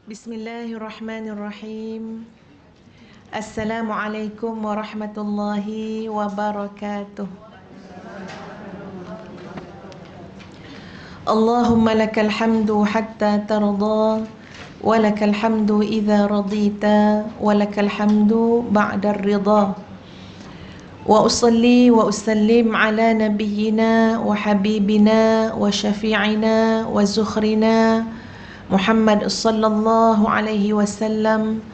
Bismillahirrahmanirrahim. Assalamualaikum warahmatullahi wabarakatuh. Allahumma lakal hamdu hatta tarda, wa lakal hamdu idza radita, wa lakal hamdu ba'da ridha. Wa usalli wa usallim ala nabiyyina wa habibina wa syafi'ina wa zukhrina Muhammad sallallahu alaihi wasallam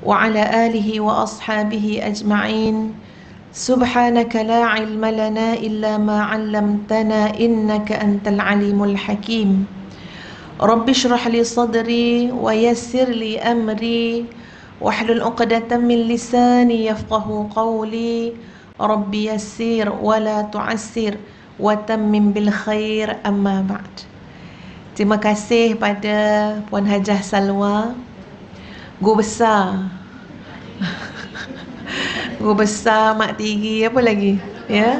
wa ala alihi wa ashabihi ajma'in. Subhanaka la ilma lana illa ma 'allamtana innaka antal alimul hakim. Rabbi shrah li sadri wa yassir li amri wahlul 'uqdatam min lisani yafqahu qawli. Rabbi yassir wa la tu'assir wa tammim bil khair, amma ba'd. Terima kasih pada Puan Hajah Salwa, Guru Besar Guru Besar Mak Tiri, apa lagi, ya,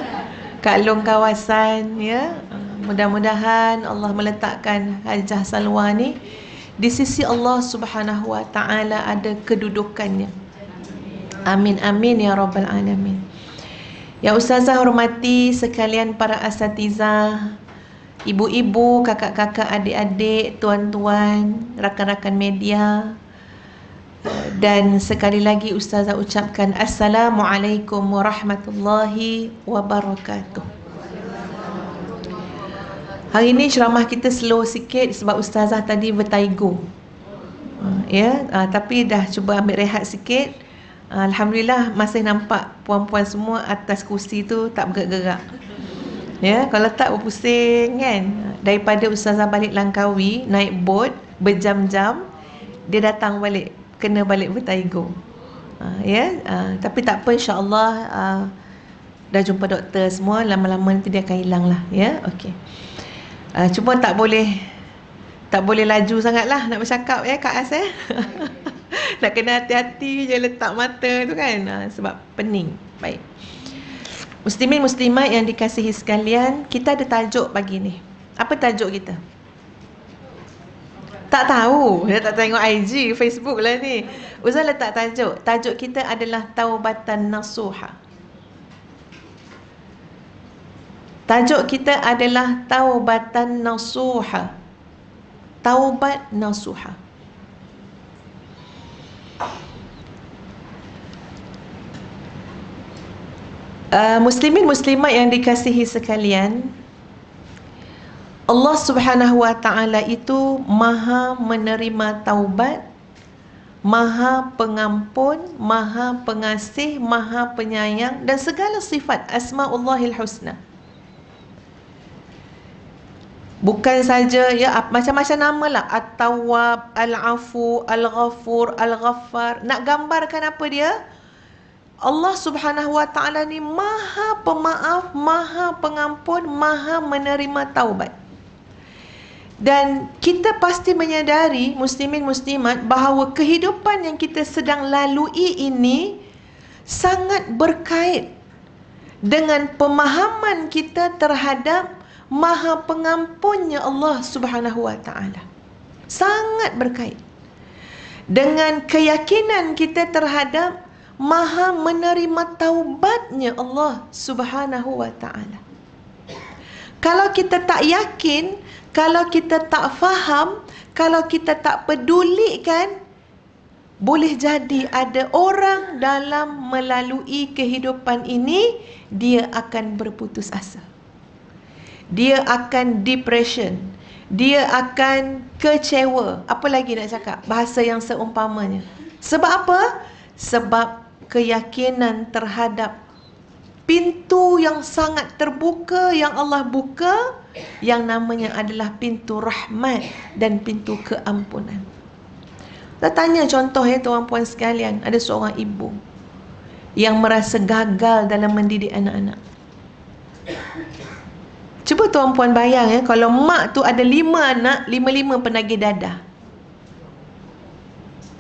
Kak Long kawasan, ya. Mudah-mudahan Allah meletakkan Hajah Salwa ni di sisi Allah Subhanahu wa taala ada kedudukannya. Amin amin ya rabbal alamin. Yang Ustazah hormati sekalian, para asatizah, ibu-ibu, kakak-kakak, adik-adik, tuan-tuan, rakan-rakan media, dan sekali lagi Ustazah ucapkan Assalamualaikum warahmatullahi wabarakatuh. Hari ini ceramah kita slow sikit sebab Ustazah tadi bertaigo, tapi dah cuba ambil rehat sikit. Alhamdulillah masih nampak puan-puan semua atas kursi tu tak bergerak-gerak. Ya, kalau tak berpusing kan. Daripada Ustazah balik Langkawi naik bot berjam-jam, dia datang balik, kena balik bertaigo. Tapi tak apa, insya-Allah dah jumpa doktor semua, lama-lama nanti dia akan hilang lah, ya. Okey. Cuma tak boleh laju sangatlah nak bercakap, ya Kak As, ya. Nak kena hati-hati je letak mata tu kan, sebab pening. Baik. Muslimin muslimat yang dikasihi sekalian, kita ada tajuk pagi ni. Apa tajuk kita? Tak tahu. Dia tak tengok IG, Facebook lah ni. Ustaz letak tajuk. Tajuk kita adalah taubatan nasuha. Tajuk kita adalah taubatan nasuha. Taubat nasuha. Muslimin muslimat yang dikasihi sekalian, Allah Subhanahu wa taala itu Maha menerima taubat, Maha pengampun, Maha pengasih, Maha penyayang, dan segala sifat Asmaullahil Husna. Bukan saja, ya, macam-macam nama lah, At-Tawwab, Al-Afu, Al-Ghafur, Al-Ghaffar. Nak gambarkan apa dia? Allah Subhanahu wa taala ni Maha pemaaf, Maha pengampun, Maha menerima taubat. Dan kita pasti menyadari, muslimin muslimat, bahawa kehidupan yang kita sedang lalui ini sangat berkait dengan pemahaman kita terhadap Maha pengampunnya Allah Subhanahu wa taala. Sangat berkait dengan keyakinan kita terhadap Maha menerima taubatnya Allah Subhanahu wa ta'ala. Kalau kita tak yakin, kalau kita tak faham, kalau kita tak pedulikan, boleh jadi ada orang dalam melalui kehidupan ini, dia akan berputus asa. Dia akan depression. Dia akan kecewa. Apa lagi nak cakap? Bahasa yang seumpamanya. Sebab apa? Sebab keyakinan terhadap pintu yang sangat terbuka yang Allah buka, yang namanya adalah pintu rahmat dan pintu keampunan. Kita tanya contoh, ya tuan-puan sekalian, ada seorang ibu yang merasa gagal dalam mendidik anak-anak. Cuba tuan-puan bayang, ya, kalau mak tu ada 5 anak, 5 penagih dadah.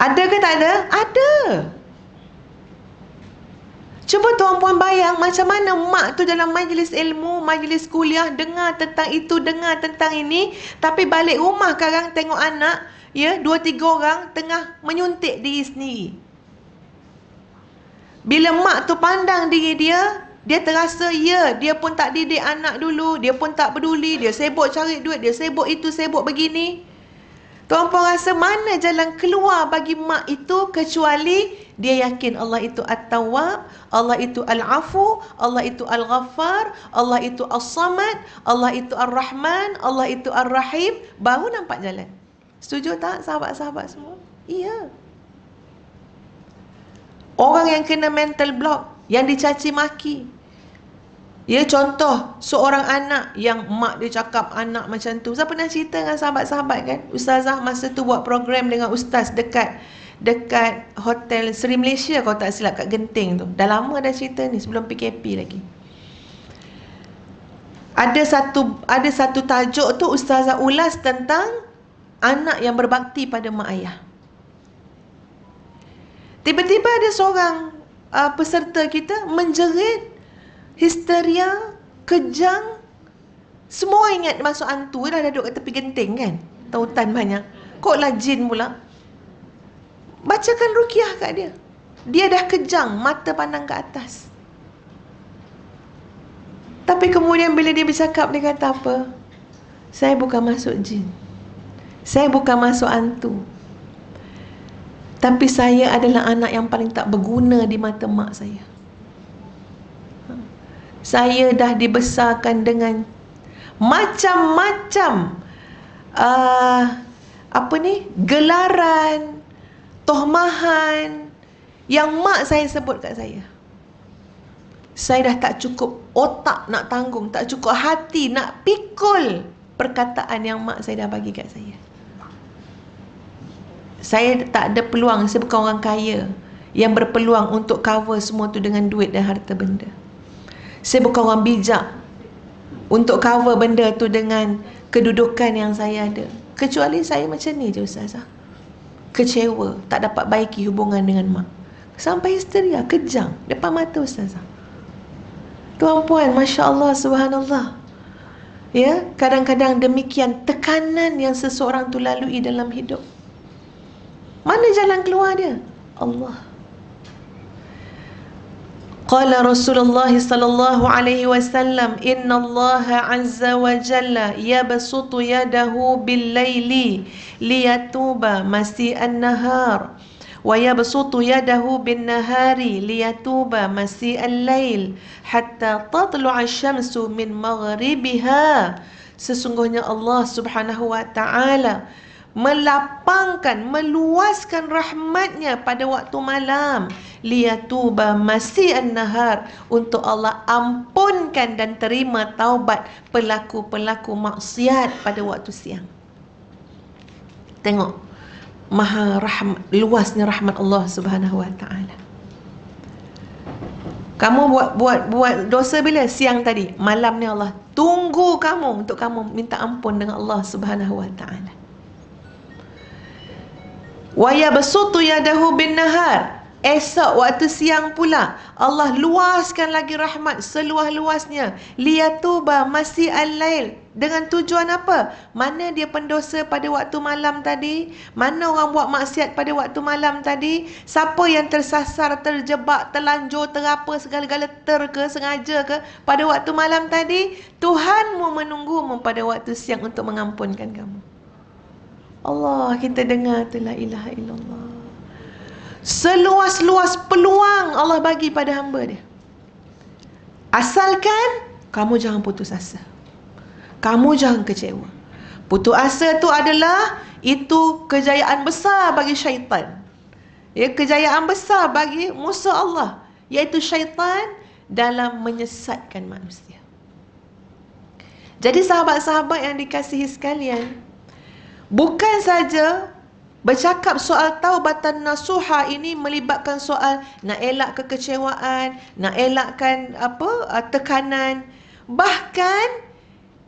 Ada ke tak ada? Ada. Cuba tuan-puan bayang macam mana mak tu dalam majlis ilmu, majlis kuliah, dengar tentang itu, dengar tentang ini, tapi balik rumah sekarang tengok anak, ya, 2-3 orang tengah menyuntik diri sendiri. Bila mak tu pandang diri dia, dia terasa, ya, dia pun tak didik anak dulu, dia pun tak peduli, dia sibuk cari duit, dia sibuk itu, sibuk begini. Tuan-puan rasa mana jalan keluar bagi mak itu kecuali dia yakin Allah itu At-Tawwab, Allah itu Al-Afu, Allah itu Al-Ghaffar, Allah itu As-Samad, Allah itu Ar-Rahman, Allah itu Ar-Rahim, baru nampak jalan. Setuju tak sahabat-sahabat semua? Iya. Orang yang kena mental block, yang dicaci maki, ya, contoh seorang anak yang mak dia cakap anak macam tu. Saya pernah cerita dengan sahabat-sahabat kan, ustazah masa tu buat program dengan ustaz dekat hotel Seri Malaysia kalau tak silap, kat Genting tu. Dah lama dah cerita ni, sebelum PKP lagi. Ada satu tajuk tu ustazah ulas tentang anak yang berbakti pada mak ayah. Tiba-tiba ada seorang peserta kita menjerit, histeria, kejang. Semua ingat masuk hantu, dah duduk kat tepi genting kan, tautan banyak. Kok lah jin pula. Bacakan ruqyah kat dia. Dia dah kejang, mata pandang ke atas. Tapi kemudian bila dia bercakap, dia kata apa? Saya bukan masuk jin, saya bukan masuk hantu, tapi saya adalah anak yang paling tak berguna di mata mak saya. Saya dah dibesarkan dengan macam-macam gelaran, tohmahan yang mak saya sebut kat saya. Saya dah tak cukup otak nak tanggung, tak cukup hati nak pikul perkataan yang mak saya dah bagi kat saya. Saya tak ada peluang, saya bukan orang kaya yang berpeluang untuk cover semua tu dengan duit dan harta benda. Saya bukan orang bijak untuk cover benda tu dengan kedudukan yang saya ada. Kecuali saya macam ni je ustazah, kecewa, tak dapat baiki hubungan dengan mak, sampai histeria, kejang depan mata ustazah. Tuan-puan, Masya Allah, Subhanallah. Ya, kadang-kadang demikian tekanan yang seseorang tu lalui dalam hidup. Mana jalan keluar dia? Allah. Qala Rasulullah sallallahu alaihi wasallam, inna Allah azza wa jalla yabsutu yadahu bil laili liyatuba masi'an nahar wa yabsutu yadahu bin nahari liyatuba masi'al lail hatta tatlu'a asy-syamsu min maghribiha. Sesungguhnya Allah Subhanahu wa taala melapangkan, meluaskan rahmatnya pada waktu malam, liyatuba masi'an nahar, untuk Allah ampunkan dan terima taubat pelaku-pelaku maksiat pada waktu siang. Tengok maha rahmat, luasnya rahmat Allah Subhanahu wa taala. Kamu buat dosa bila? Siang tadi. Malam ni Allah tunggu kamu untuk kamu minta ampun dengan Allah Subhanahu wa taala. Wa yabsutu yadahu bin nahar, esok waktu siang pula Allah luaskan lagi rahmat seluas-luasnya, liyatuba masi'al lail, dengan tujuan apa? Mana dia pendosa pada waktu malam tadi? Mana orang buat maksiat pada waktu malam tadi? Siapa yang tersasar, terjebak, terlanjur, terapa, segala-gala sengaja ke pada waktu malam tadi? Tuhanmu menunggumu pada waktu siang untuk mengampunkan kamu. Allah, kita dengar tu la ilaha illallah. Seluas-luas peluang Allah bagi pada hamba dia. Asalkan kamu jangan putus asa, kamu jangan kecewa. Putus asa tu adalah itu kejayaan besar bagi syaitan. Ya, kejayaan besar bagi musuh Allah, iaitu syaitan, dalam menyesatkan manusia. Jadi sahabat-sahabat yang dikasihi sekalian, bukan saja bercakap soal taubatan nasuha ini melibatkan soal nak elak kekecewaan, nak elakkan tekanan. Bahkan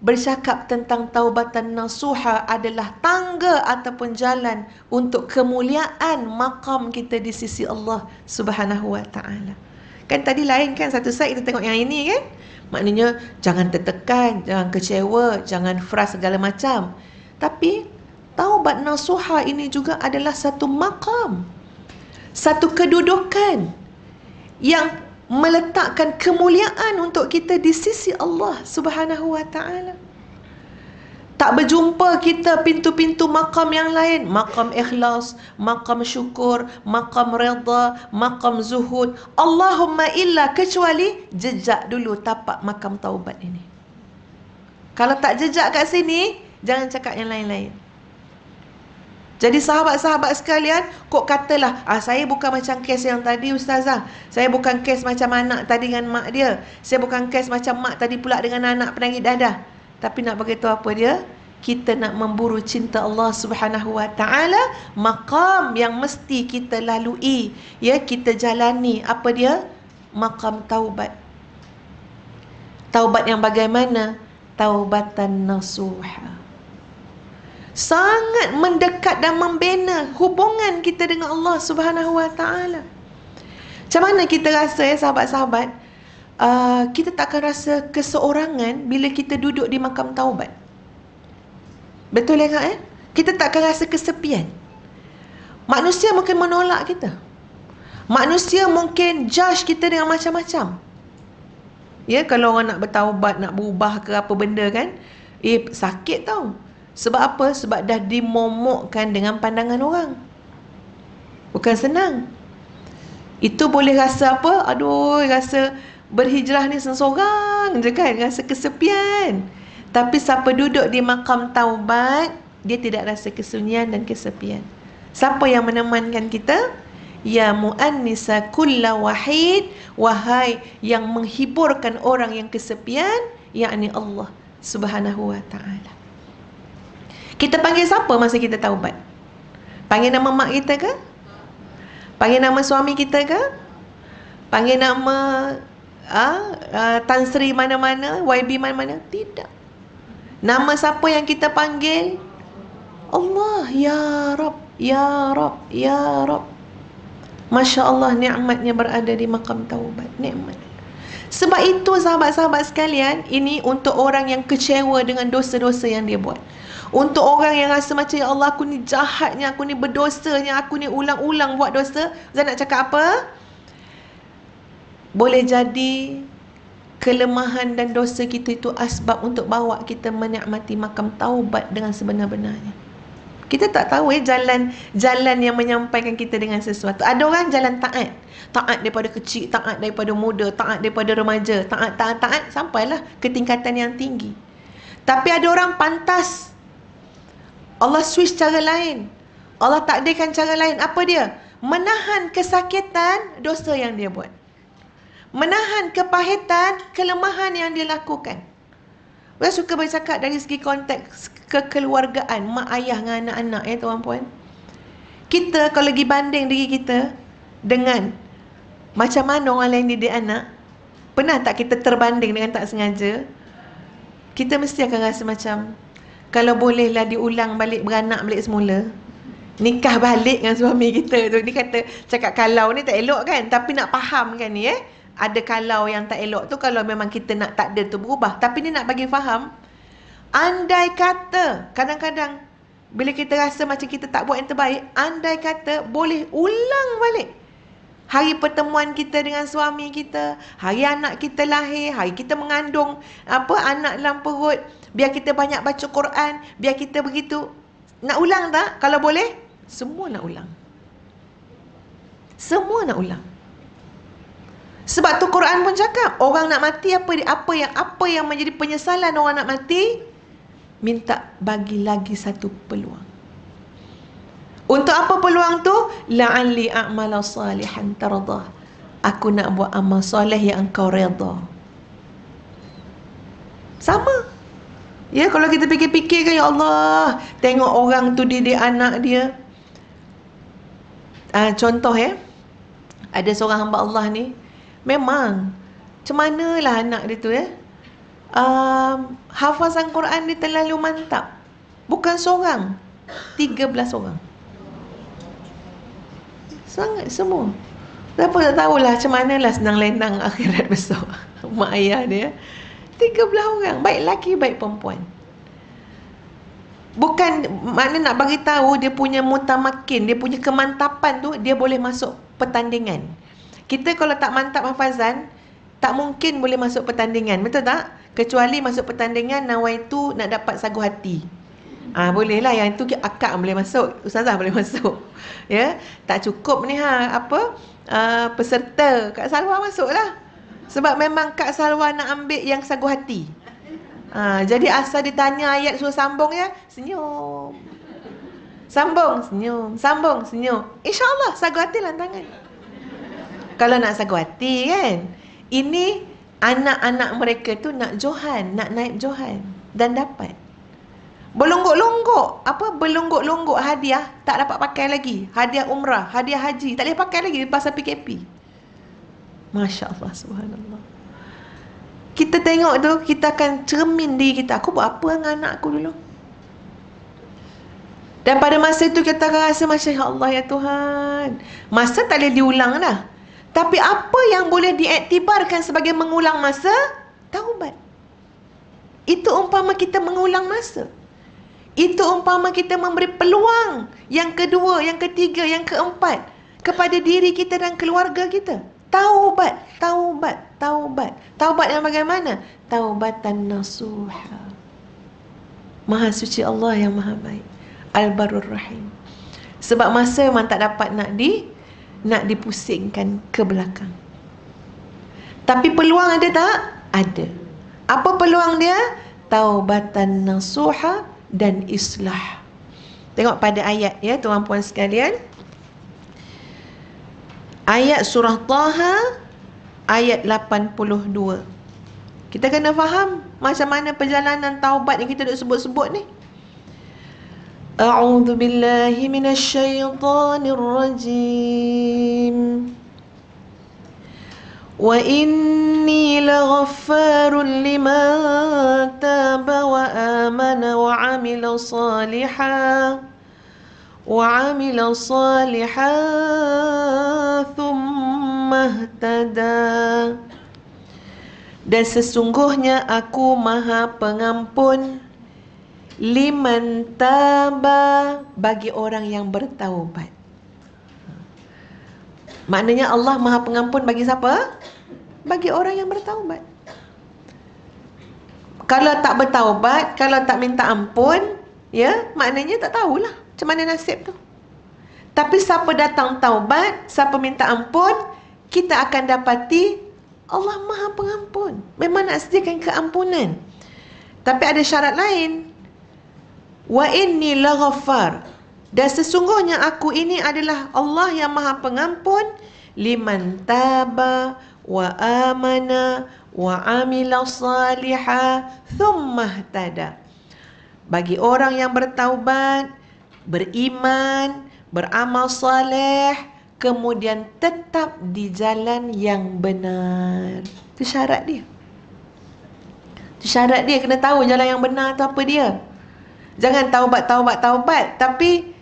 bercakap tentang taubatan nasuha adalah tangga ataupun jalan untuk kemuliaan maqam kita di sisi Allah Subhanahu wa taala. Kan tadi lain kan, satu side kita tengok yang ini kan. Maknanya jangan tertekan, jangan kecewa, jangan frust segala macam. Tapi taubat nasuha ini juga adalah satu maqam, satu kedudukan yang meletakkan kemuliaan untuk kita di sisi Allah Subhanahu wa taala. Tak berjumpa kita pintu-pintu makam yang lain. Makam ikhlas, makam syukur, makam redha, makam zuhud. Allahumma illa, kecuali jejak dulu tapak makam taubat ini. Kalau tak jejak kat sini, jangan cakap yang lain-lain. Jadi sahabat-sahabat sekalian, kok katalah, saya bukan macam kes yang tadi Ustazah. Saya bukan kes macam anak tadi dengan mak dia. Saya bukan kes macam mak tadi pula dengan anak penangis dadah. Tapi nak beritahu apa dia? Kita nak memburu cinta Allah Subhanahu wa taala, maqam yang mesti kita lalui, ya, kita jalani. Apa dia? Maqam taubat. Taubat yang bagaimana? Taubatan nasuha. Sangat mendekat dan membina hubungan kita dengan Allah Subhanahu wa taala. Macam mana kita rasa, ya sahabat-sahabat? Kita takkan rasa keseorangan bila kita duduk di makam taubat. Betul ya? Kita takkan rasa kesepian. Manusia mungkin menolak kita. Manusia mungkin judge kita dengan macam-macam. Ya, kalau orang nak bertaubat, nak berubah ke apa benda kan, sakit tau. Sebab apa? Sebab dah dimomokkan dengan pandangan orang. Bukan senang. Itu boleh rasa apa? Aduh, rasa berhijrah ni seorang je kan, rasa kesepian. Tapi siapa duduk di makam taubat, dia tidak rasa kesunyian dan kesepian. Siapa yang menemankan kita? Ya mu'annisa kulla wahid, wahai yang menghiburkan orang yang kesepian, yakni Allah Subhanahu wa ta'ala. Kita panggil siapa masa kita taubat? Panggil nama mak kita ke? Panggil nama suami kita ke? Panggil nama Tan Sri mana-mana, YB mana-mana? Tidak. Nama siapa yang kita panggil? Allah, ya Rab, ya Rab, ya Rab. Masya Allah, nikmatnya berada di makam taubat. Nikmat. Sebab itu sahabat-sahabat sekalian, ini untuk orang yang kecewa dengan dosa-dosa yang dia buat. Untuk orang yang rasa macam, ya Allah, aku ni jahatnya, aku ni berdosanya, aku ni ulang-ulang buat dosa. Saya nak cakap apa? Boleh jadi kelemahan dan dosa kita itu asbab untuk bawa kita menikmati makam taubat dengan sebenar-benarnya. Kita tak tahu jalan yang menyampaikan kita dengan sesuatu. Ada orang jalan taat. Taat daripada kecil, taat daripada muda, taat daripada remaja, taat sampailah ke tingkatan yang tinggi. Tapi ada orang pantas, Allah switch cara lain. Allah takdirkan cara lain. Apa dia? Menahan kesakitan dosa yang dia buat. Menahan kepahitan kelemahan yang dia lakukan. Saya suka bercakap dari segi konteks kekeluargaan, mak ayah dengan anak-anak, ya tuan-puan. Kita kalau lagi banding diri kita dengan macam mana orang lain didik anak, pernah tak kita terbanding dengan tak sengaja? Kita mesti akan rasa macam, kalau bolehlah diulang balik, beranak balik semula, nikah balik dengan suami kita tu. Ni kata, cakap kalau ni tak elok kan, tapi nak faham kan ni, ada kalau yang tak elok tu kalau memang kita nak takdir tu berubah. Tapi ni nak bagi faham, andai kata kadang-kadang bila kita rasa macam kita tak buat yang terbaik, andai kata boleh ulang balik hari pertemuan kita dengan suami kita, hari anak kita lahir, hari kita mengandung anak dalam perut, biar kita banyak baca Quran, biar kita begitu. Nak ulang tak? Kalau boleh, semua nak ulang. Semua nak ulang. Sebab tu Quran pun cakap, orang nak mati apa yang menjadi penyesalan orang nak mati, minta bagi lagi satu peluang. Untuk apa peluang tu? La'alli a'mala salihan tardah. Aku nak buat amal soleh yang engkau redha. Sama. Ya, kalau kita fikir-fikir kan, ya Allah, tengok orang tu didik anak dia. Contoh ada seorang hamba Allah ni, memang macam manalah anak dia tu hafazan Quran dia terlalu mantap. Bukan seorang, 13 orang. Sangat semua. Siapa tak tahulah macam manalah senang lenang akhirat besok. Mak ayah dia 13 orang, baik lelaki baik perempuan. Bukan makna nak bagi tahu dia punya mutamakin, dia punya kemantapan tu dia boleh masuk pertandingan. Kita kalau tak mantap hafazan, tak mungkin boleh masuk pertandingan, betul tak? Kecuali masuk pertandingan nawaitu nak dapat sagu hati. Boleh lah, yang itu akak boleh masuk, ustazah boleh masuk. Ya, tak cukup ni peserta Kak Salwa masuklah. Sebab memang Kak Salwa nak ambil yang sagu hati. Jadi asal ditanya ayat suruh sambung ya, senyum. Sambung, senyum. Sambung, senyum. InsyaAllah sagu hati lantangan. Kalau nak sagu hati kan. Ini anak-anak mereka tu nak Johan, nak naib Johan. Dan dapat. Berlonggok-longgok. Berlonggok-longgok hadiah, tak dapat pakai lagi. Hadiah umrah, hadiah haji, tak boleh pakai lagi pasal PKP. Masya Allah, subhanallah. Kita tengok tu, kita akan cermin diri kita. Aku buat apa dengan anak aku dulu? Dan pada masa itu kita akan rasa, Masya Allah ya Tuhan. Masa tak boleh diulang dah. Tapi apa yang boleh diiktibarkan sebagai mengulang masa? Taubat. Itu umpama kita mengulang masa. Itu umpama kita memberi peluang yang kedua, yang ketiga, yang keempat kepada diri kita dan keluarga kita. Taubat, taubat, taubat. Taubat yang bagaimana? Taubatan nasuha. Maha suci Allah yang maha baik. Al-Barur Rahim. Sebab masa memang tak dapat nak dipusingkan ke belakang. Tapi peluang ada tak? Ada. Apa peluang dia? Taubatan nasuha dan islah. Tengok pada ayat ya tuan-puan sekalian. Ayat surah Taha ayat 82. Kita kena faham macam mana perjalanan taubat yang kita duk sebut-sebut ni. A'udzu billahi minasyaitonir rajim. Wa inni laghaffarun liman taba wa amana wa 'amila salihan thumma ihtada. Dan sesungguhnya aku maha pengampun liman taba, bagi orang yang bertaubat. Maknanya Allah maha pengampun bagi siapa? Bagi orang yang bertaubat. Kalau tak bertaubat, kalau tak minta ampun, ya, maknanya tak tahulah macam mana nasib tu. Tapi siapa datang taubat, siapa minta ampun, kita akan dapati Allah maha pengampun. Memang nak sediakan keampunan. Tapi ada syarat lain. Wa inni laghaffar. Dan sesungguhnya aku ini adalah Allah yang maha pengampun liman taba wa amana wa amila salihah thumma ihtada. Bagi orang yang bertaubat, beriman, beramal saleh, kemudian tetap di jalan yang benar. Itu syarat dia. Itu syarat dia, kena tahu jalan yang benar tu apa dia. Jangan taubat, tapi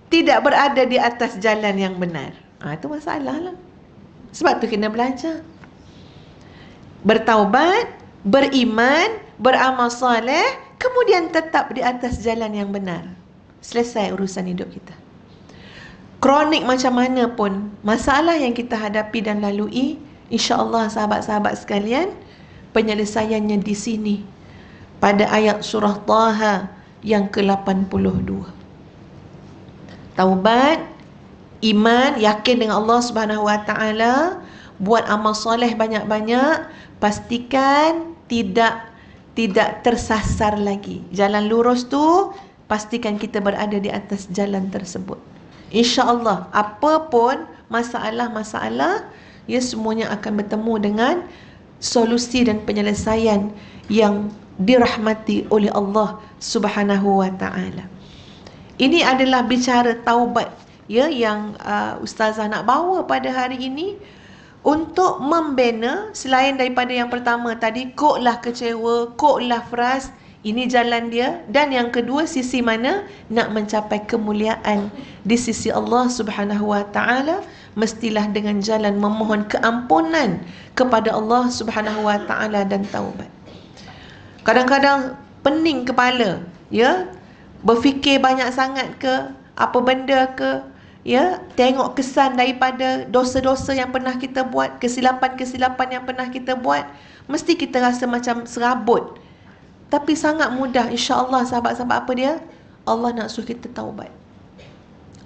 tidak berada di atas jalan yang benar. Itu masalah lah. Sebab tu kena belajar. Bertaubat, beriman, beramal soleh, kemudian tetap di atas jalan yang benar. Selesai urusan hidup kita. Kronik macam mana pun masalah yang kita hadapi dan lalui, insya-Allah sahabat-sahabat sekalian, penyelesaiannya di sini. Pada ayat surah Taha yang ke-82. Taubat, iman, yakin dengan Allah Subhanahu Wa Taala, buat amal soleh banyak-banyak, pastikan tidak tersasar lagi. Jalan lurus tu, pastikan kita berada di atas jalan tersebut. InsyaAllah, apapun masalah-masalah, ya, semuanya akan bertemu dengan solusi dan penyelesaian yang dirahmati oleh Allah Subhanahu Wa Taala. Ini adalah bicara taubat, ya, yang ustazah nak bawa pada hari ini untuk membina, selain daripada yang pertama tadi, koklah kecewa, koklah fras, Ini jalan dia. Dan yang kedua, sisi mana? Nak mencapai kemuliaan di sisi Allah Subhanahu Wa Ta'ala, mestilah dengan jalan memohon keampunan kepada Allah Subhanahu Wa Ta'ala dan taubat. Kadang-kadang pening kepala, ya, berfikir banyak sangat ke, apa benda ke, ya, tengok kesan daripada dosa-dosa yang pernah kita buat, kesilapan-kesilapan yang pernah kita buat, mesti kita rasa macam serabut. Tapi sangat mudah, insya-Allah sahabat-sahabat, apa dia? Allah nak suruh kita taubat.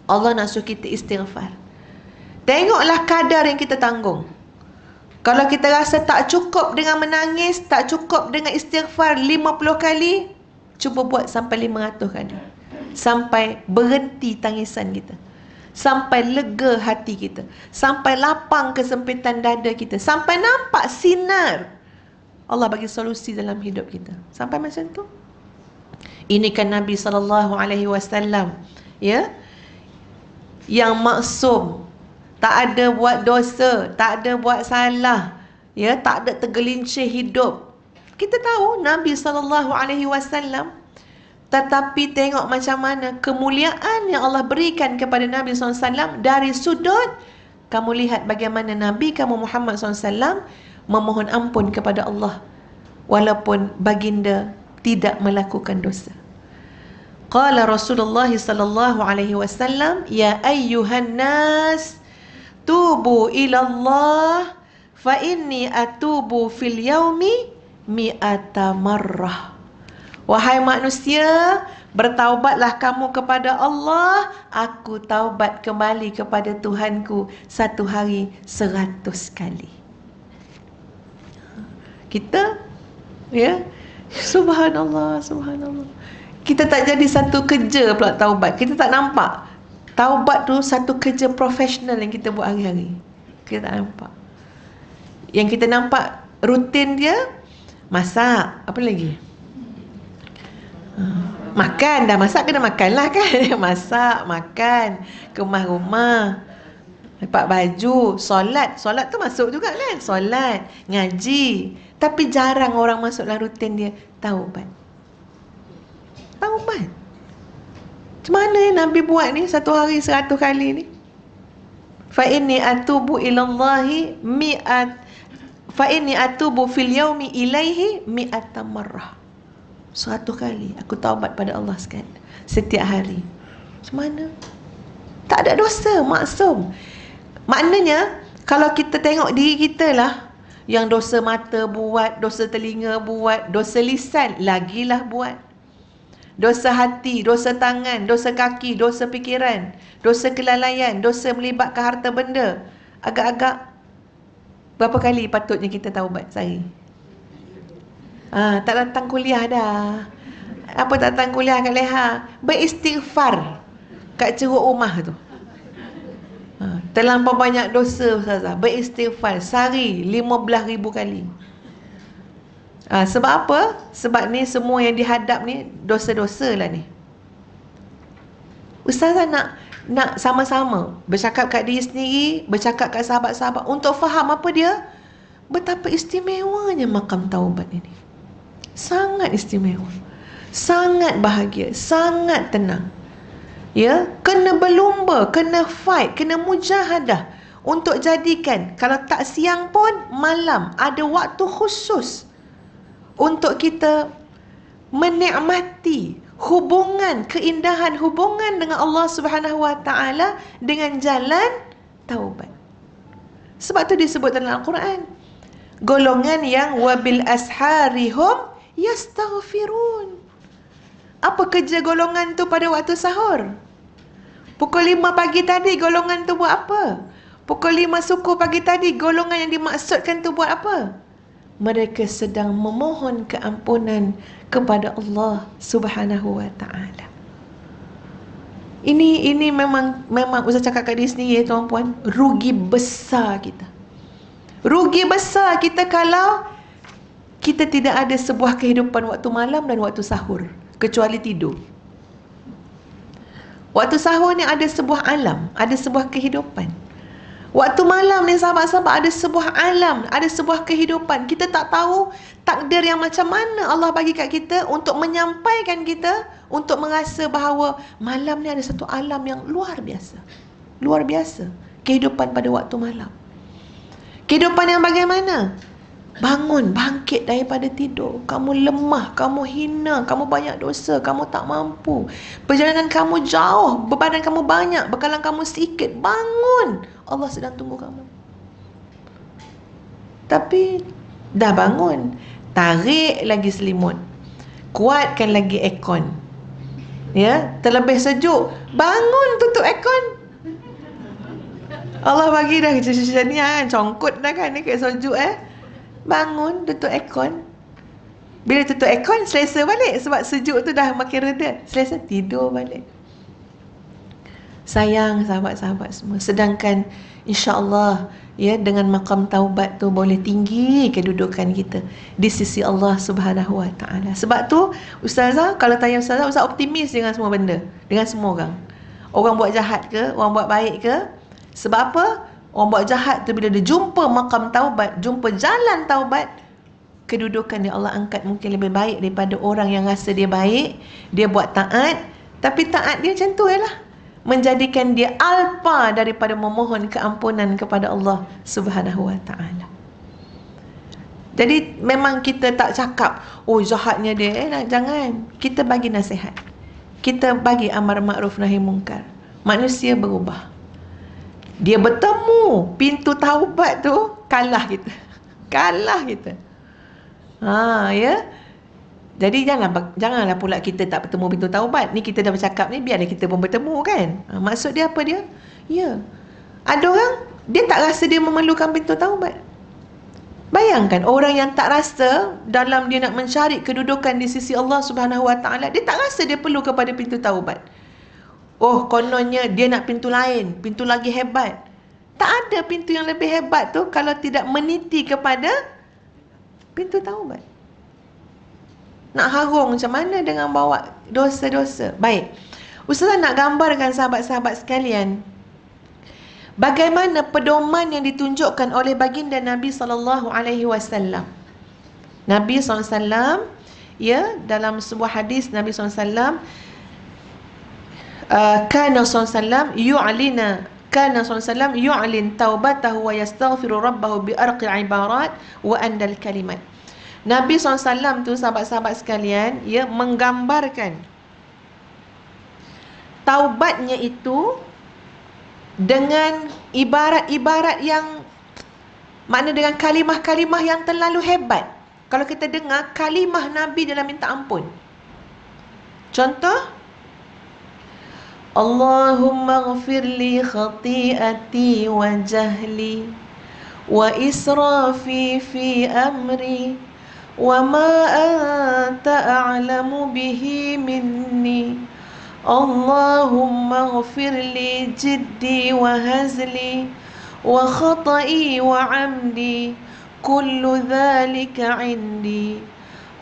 Allah nak suruh kita istighfar. Tengoklah kadar yang kita tanggung. Kalau kita rasa tak cukup dengan menangis, tak cukup dengan istighfar 50 kali, cuba buat sampai 500 kali. Sampai berhenti tangisan kita. Sampai lega hati kita. Sampai lapang kesempitan dada kita. Sampai nampak sinar Allah bagi solusi dalam hidup kita. Sampai macam tu. Ini kan Nabi SAW, ya, yang maksum, tak ada buat dosa, tak ada buat salah, ya, tak ada tergelincir hidup. Kita tahu Nabi SAW, tetapi tengok macam mana kemuliaan yang Allah berikan kepada Nabi SAW dari sudut, kamu lihat bagaimana Nabi kamu Muhammad SAW memohon ampun kepada Allah walaupun baginda tidak melakukan dosa. Qala Rasulullah sallallahu alaihi wasallam, ya ayyuhan nas tubu ila Allah fa inni atubu fil yaumi mi'ata marrah. Wahai manusia, bertaubatlah kamu kepada Allah, aku taubat kembali kepada Tuhanku satu hari 100 kali. Kita, ya, subhanallah, subhanallah, kita tak jadi satu kerja pula taubat. Kita tak nampak taubat tu satu kerja profesional yang kita buat hari-hari. Kita tak nampak. Yang kita nampak rutin dia, masak, apa lagi, makan. Dah masak kena makan lah kan. Masak, makan, kemas rumah, lipat baju, solat. Solat tu masuk juga kan, solat, ngaji. Tapi jarang orang masuk dalam rutin dia taubat. Taubat. Macam mana Nabi buat ni satu hari 100 kali ni? Fa inni atubu ilallahi mi'at, fa inni atubu fil yaumi ilaihi mi'ata marrah. 100 kali aku taubat pada Allah sekali setiap hari. Macam mana? Tak ada dosa, maksum. Maknanya kalau kita tengok diri kita lah, yang dosa mata buat, dosa telinga buat, dosa lisan lagilah buat, dosa hati, dosa tangan, dosa kaki, dosa fikiran, dosa kelalaian, dosa melibatkan harta benda. Agak-agak berapa kali patutnya kita taubat sehari? Tak datang kuliah dah. Apa tak datang kuliah kat Leha? Beristighfar kat ceruk rumah tu. Terlampau banyak dosa Ustazah. Beristighfar sehari 15,000 kali. Sebab apa? Sebab ni semua yang dihadap ni dosa-dosa lah ni. Ustazah nak sama-sama bercakap kat diri sendiri, bercakap kat sahabat-sahabat untuk faham apa dia, betapa istimewanya makam taubat ini. Sangat istimewa, sangat bahagia, sangat tenang. Ya, kena berlumba, kena fight, kena mujahadah untuk jadikan, kalau tak siang pun malam, ada waktu khusus untuk kita menikmati hubungan, keindahan hubungan dengan Allah Subhanahu Wa Ta'ala dengan jalan taubat. Sebab tu disebut dalam Al-Quran, golongan yang wabil asharihum yastaghfirun. Apa kerja golongan tu pada waktu sahur? Pukul 5 pagi tadi golongan tu buat apa? Pukul 5 suku pagi tadi golongan yang dimaksudkan tu buat apa? Mereka sedang memohon keampunan kepada Allah Subhanahu Wa Ta'ala. Ini memang Ustaz cakap kat diri sendiri, tuan-puan, rugi besar kita. Rugi besar kita kalau kita tidak ada sebuah kehidupan waktu malam dan waktu sahur, kecuali tidur. Waktu sahur ni ada sebuah alam, ada sebuah kehidupan. Waktu malam ni sahabat-sahabat, ada sebuah alam, ada sebuah kehidupan. Kita tak tahu takdir yang macam mana Allah bagi kat kita untuk menyampaikan kita, untuk merasa bahawa malam ni ada satu alam yang luar biasa. Luar biasa. Kehidupan pada waktu malam. Kehidupan yang bagaimana? Bangun, bangkit daripada tidur. Kamu lemah, kamu hina, kamu banyak dosa, kamu tak mampu. Perjalanan kamu jauh, bebanan kamu banyak, bekalan kamu sikit. Bangun. Allah sedang tunggu kamu. Tapi dah bangun, tarik lagi selimut. Kuatkan lagi aircon. Ya, terlebih sejuk, bangun, tutup aircon. Allah bagi dah macam ni congkut dah kan ni kat sejuk Bangun, tutup aircon. Bila tutup aircon, selesa balik. Sebab sejuk tu dah makin reda. Selesa, tidur balik. Sayang sahabat-sahabat semua. Sedangkan insya-Allah ya, dengan maqam taubat tu boleh tinggi kedudukan kita di sisi Allah Subhanahu Wa Taala. Sebab tu ustazah, kalau tanya ustazah optimis dengan semua benda, dengan semua orang. Orang buat jahat ke, orang buat baik ke? Sebab apa? Orang buat jahat tu bila dia jumpa maqam taubat, jumpa jalan taubat, kedudukan dia Allah angkat mungkin lebih baik daripada orang yang rasa dia baik, dia buat taat, tapi taat dia macam tu lah, menjadikan dia alpa daripada memohon keampunan kepada Allah Subhanahu Wa Taala. Jadi memang kita tak cakap, oh jahatnya dia, jangan. Kita bagi nasihat. Kita bagi amar ma'ruf nahi mungkar. Manusia berubah. Dia bertemu pintu taubat tu, kalah kita. Kalah kita. Ya. Jadi janganlah pula kita tak bertemu pintu taubat. Ni kita dah bercakap ni, biarlah kita pun bertemu kan. Maksud dia apa dia? Ya. Ada orang, dia tak rasa dia memerlukan pintu taubat. Bayangkan orang yang tak rasa dalam dia nak mencari kedudukan di sisi Allah Subhanahu Wa Taala, dia tak rasa dia perlu kepada pintu taubat. Oh, kononnya dia nak pintu lain, pintu lagi hebat. Tak ada pintu yang lebih hebat tu kalau tidak meniti kepada pintu taubat. Nak harung macam mana dengan bawa dosa-dosa? Baik. Ustazah nak gambarkan sahabat-sahabat sekalian, bagaimana pedoman yang ditunjukkan oleh baginda Nabi SAW. Nabi SAW, ya, dalam sebuah hadis Nabi SAW, kana SAW yu'lin taubatahu wa yastaghfiru rabbahu bi arqi ibarat wa andal kalimat. Nabi SAW tu sahabat-sahabat sekalian, ya, menggambarkan taubatnya itu dengan ibarat-ibarat yang makna dengan kalimah-kalimah yang terlalu hebat. Kalau kita dengar kalimah Nabi dalam minta ampun, contoh, Allahumma ghafir li khati'ati wa jahli wa israfi fi amri wa ma anta a'lamu bihi minni. Allahumma ghafir li jiddi wa hazli wa khata'i wa amdi kullu dhalika indi.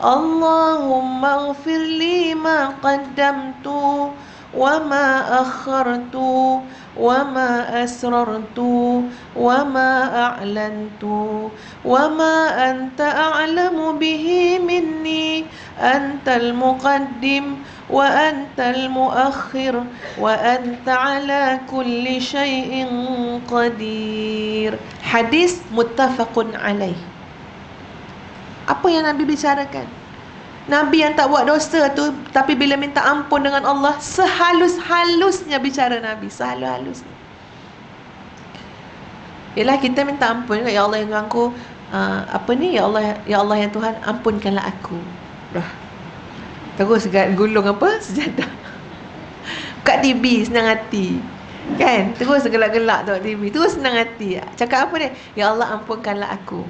Allahumma ghafir li ma qaddamtu wa ma akhartu wa ma asrartu wa ma a'lantu wa ma anta a'lamu bihi minni. Antal muqaddim wa antal muakhir wa anta ala kulli syai'in qadir. Hadis muttafaqun alaih. Apa yang Nabi bicarakan? Nabi yang tak buat dosa tu, tapi bila minta ampun dengan Allah, sehalus-halusnya bicara Nabi, sehalus-halusnya. Yalah, kita minta ampun, ya Allah yang Tuhanku, ya Allah ya Tuhan, ampunkanlah aku. Terus gulung sejadah. Buka TV senang hati, kan? Terus gelak-gelak tengok TV, terus senang hati. Cakap apa dia? Ya Allah, ampunkanlah aku.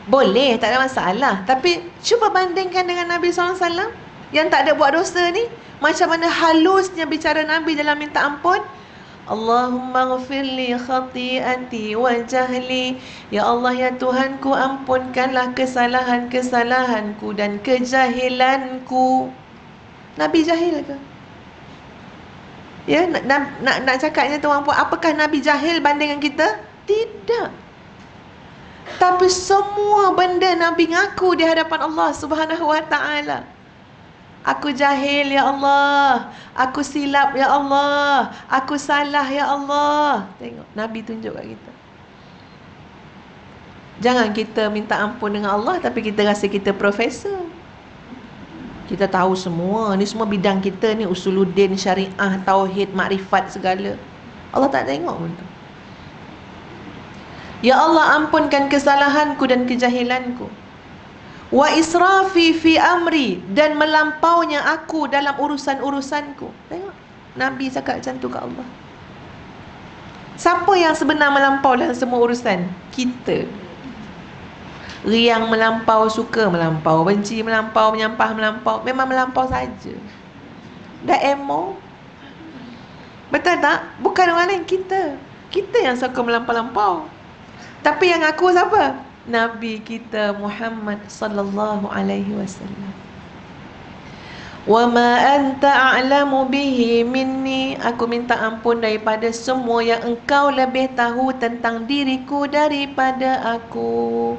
Boleh, tak ada masalah. Tapi cuba bandingkan dengan Nabi SAW yang tak ada buat dosa ni. Macam mana halusnya bicara Nabi dalam minta ampun. Allahumma ghafir li khati'ati wa jahli. Ya Allah ya Tuhanku, ampunkanlah kesalahan-kesalahanku dan kejahilanku. Nabi jahil ke? Ya, nak cakapnya tuan puan, apakah Nabi jahil banding dengan kita? Tidak. Tapi semua benda Nabi ngaku di hadapan Allah Subhanahu wa taala. Aku jahil ya Allah, aku silap ya Allah, aku salah ya Allah. Tengok Nabi tunjuk kat kita. Jangan kita minta ampun dengan Allah tapi kita rasa kita profesor. Kita tahu semua, ni semua bidang kita ni, usuluddin, syariah, tauhid, makrifat segala. Allah tak tengok pun tu. Ya Allah, ampunkan kesalahanku dan kejahilanku. Wa israfi fi amri, dan melampaunya aku dalam urusan-urusanku. Tengok Nabi cakap macam tu kat Allah. Siapa yang sebenar melampau dalam semua urusan? Kita. Riang melampau, suka melampau, benci melampau, menyampah melampau, memang melampau saja. Dah emo. Betul tak? Bukan orang lain, kita. Kita yang suka melampau-lampau. Tapi yang aku siapa? Nabi kita Muhammad sallallahu alaihi wasallam. Wa ma anta a'lamu bihi minni, aku minta ampun daripada semua yang engkau lebih tahu tentang diriku daripada aku.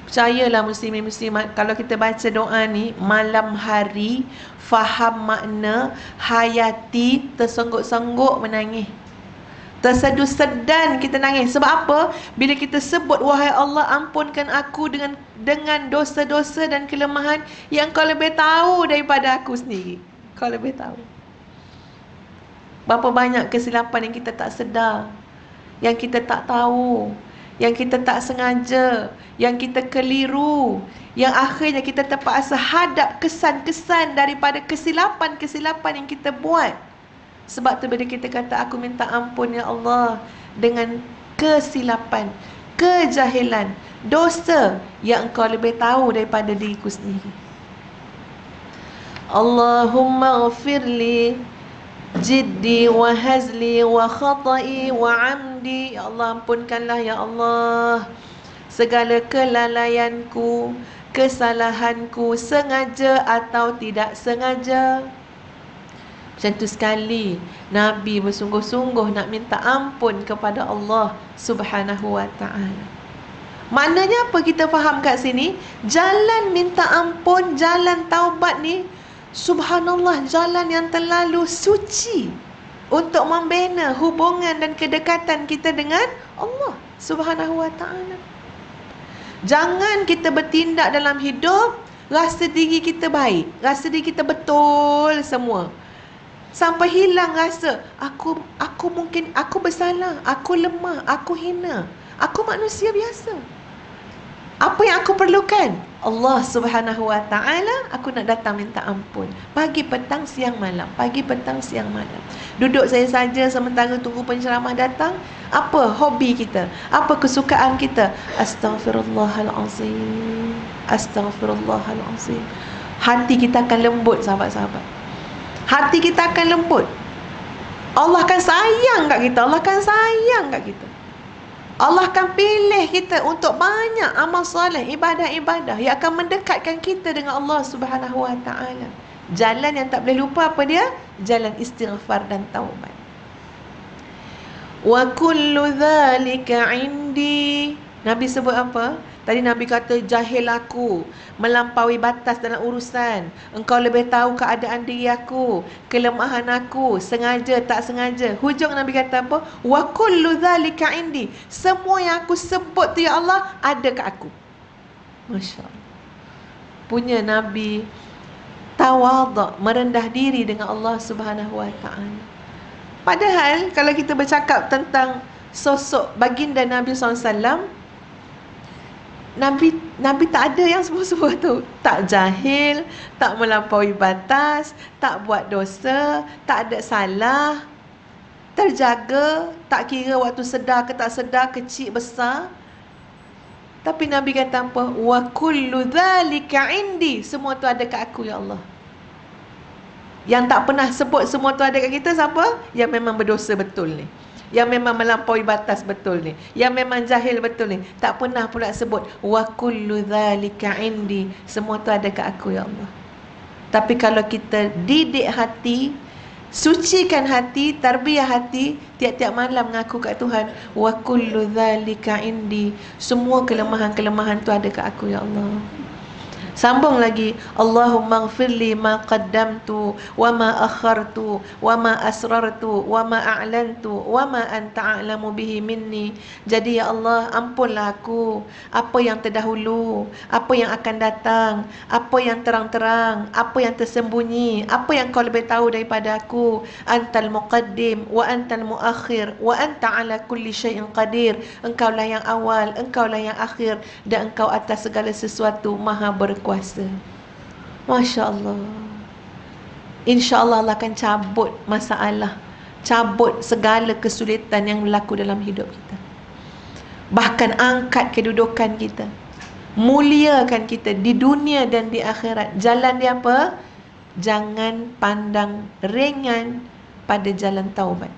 Percayalah muslimin muslimat, kalau kita baca doa ni malam hari, faham makna, hayati, tersengguk-sengguk menangis, terseduh sedan kita nangis. Sebab apa? Bila kita sebut, wahai Allah, ampunkan aku dengan dosa-dosa dan kelemahan yang kau lebih tahu daripada aku sendiri. Kau lebih tahu. Berapa banyak kesilapan yang kita tak sedar, yang kita tak tahu, yang kita tak sengaja, yang kita keliru, yang akhirnya kita terpaksa hadap kesan-kesan daripada kesilapan-kesilapan yang kita buat. Sebab tu bila kita kata aku minta ampun ya Allah dengan kesilapan, kejahilan, dosa yang engkau lebih tahu daripada diriku sendiri. Allahumma ghafirli jiddi wa hazli wa khata'i wa amdi. Ya Allah, ampunkanlah ya Allah segala kelalaianku, kesalahanku, sengaja atau tidak sengaja. Macam tu sekali Nabi bersungguh-sungguh nak minta ampun kepada Allah Subhanahu wa ta'ala. Maknanya apa kita faham kat sini? Jalan minta ampun, jalan taubat ni, subhanallah, jalan yang terlalu suci untuk membina hubungan dan kedekatan kita dengan Allah Subhanahu wa ta'ala. Jangan kita bertindak dalam hidup rasa diri kita baik, rasa diri kita betul semua, sampai hilang rasa aku mungkin aku bersalah, aku lemah, aku hina, aku manusia biasa. Apa yang aku perlukan? Allah Subhanahu wa ta'ala. Aku nak datang minta ampun pagi, petang, siang, malam. Pagi, petang, siang, malam. Duduk saya saja sementara tunggu penceramah datang. Apa hobi kita? Apa kesukaan kita? Astaghfirullahalazim, astaghfirullahalazim. Hati kita akan lembut, sahabat-sahabat. Hati kita akan lembut. Allah akan sayang kat kita. Allah akan sayang kat kita. Allah akan pilih kita untuk banyak amal soleh, ibadah-ibadah yang akan mendekatkan kita dengan Allah Subhanahu wa ta'ala. Jalan yang tak boleh lupa apa dia? Jalan istighfar dan taubat. Wa kullu dhalika indi. Nabi sebut apa? Tadi Nabi kata jahil aku, melampaui batas dalam urusan, engkau lebih tahu keadaan diri aku, kelemahan aku, sengaja tak sengaja. Hujung Nabi kata apa? Wa kullu dhalika indi. Semua yang aku sebut tu ya Allah ada kat aku. Masya Allah. Punya Nabi tawaduk, merendah diri dengan Allah Subhanahu wa ta'ala. Padahal kalau kita bercakap tentang sosok baginda Nabi SAW, Nabi tak ada yang semua-semua tu. Tak jahil, tak melampaui batas, tak buat dosa, tak ada salah, terjaga, tak kira waktu sedar ke tak sedar, kecil besar. Tapi Nabi kata apa? Wa kullu dhalika indi. Semua tu ada kat aku ya Allah. Yang tak pernah sebut semua tu ada kat kita siapa? Yang memang berdosa betul ni, yang memang melampaui batas betul ni, yang memang jahil betul ni. Tak pernah pula sebut wa kullu dhalika indi. Semua tu ada kat aku ya Allah. Tapi kalau kita didik hati, Sucikan hati, tarbiyah hati, tiap-tiap malam mengaku kat Tuhan, wa kullu dzalika indi. Semua kelemahan-kelemahan tu ada kat aku, ya Allah. Sambung lagi, Allahumma ighfirli ma qaddamtu wa ma akhartu wa ma asrartu wa ma a'lantu wa ma anta a'lamu bihi minni. Jadi ya Allah, ampunlah aku apa yang terdahulu, apa yang akan datang, apa yang terang-terang, apa yang tersembunyi, apa yang kau lebih tahu daripada aku. Antal muqaddim wa antal muakhir wa anta ala kulli syai'in qadir. Engkaulah yang awal, engkaulah yang akhir, dan engkau atas segala sesuatu maha berkuasa. Masya Allah. Insya Allah Allah akan cabut masalah, cabut segala kesulitan yang berlaku dalam hidup kita. Bahkan angkat kedudukan kita, muliakan kita di dunia dan di akhirat. Jalan dia apa? Jangan pandang ringan pada jalan taubat.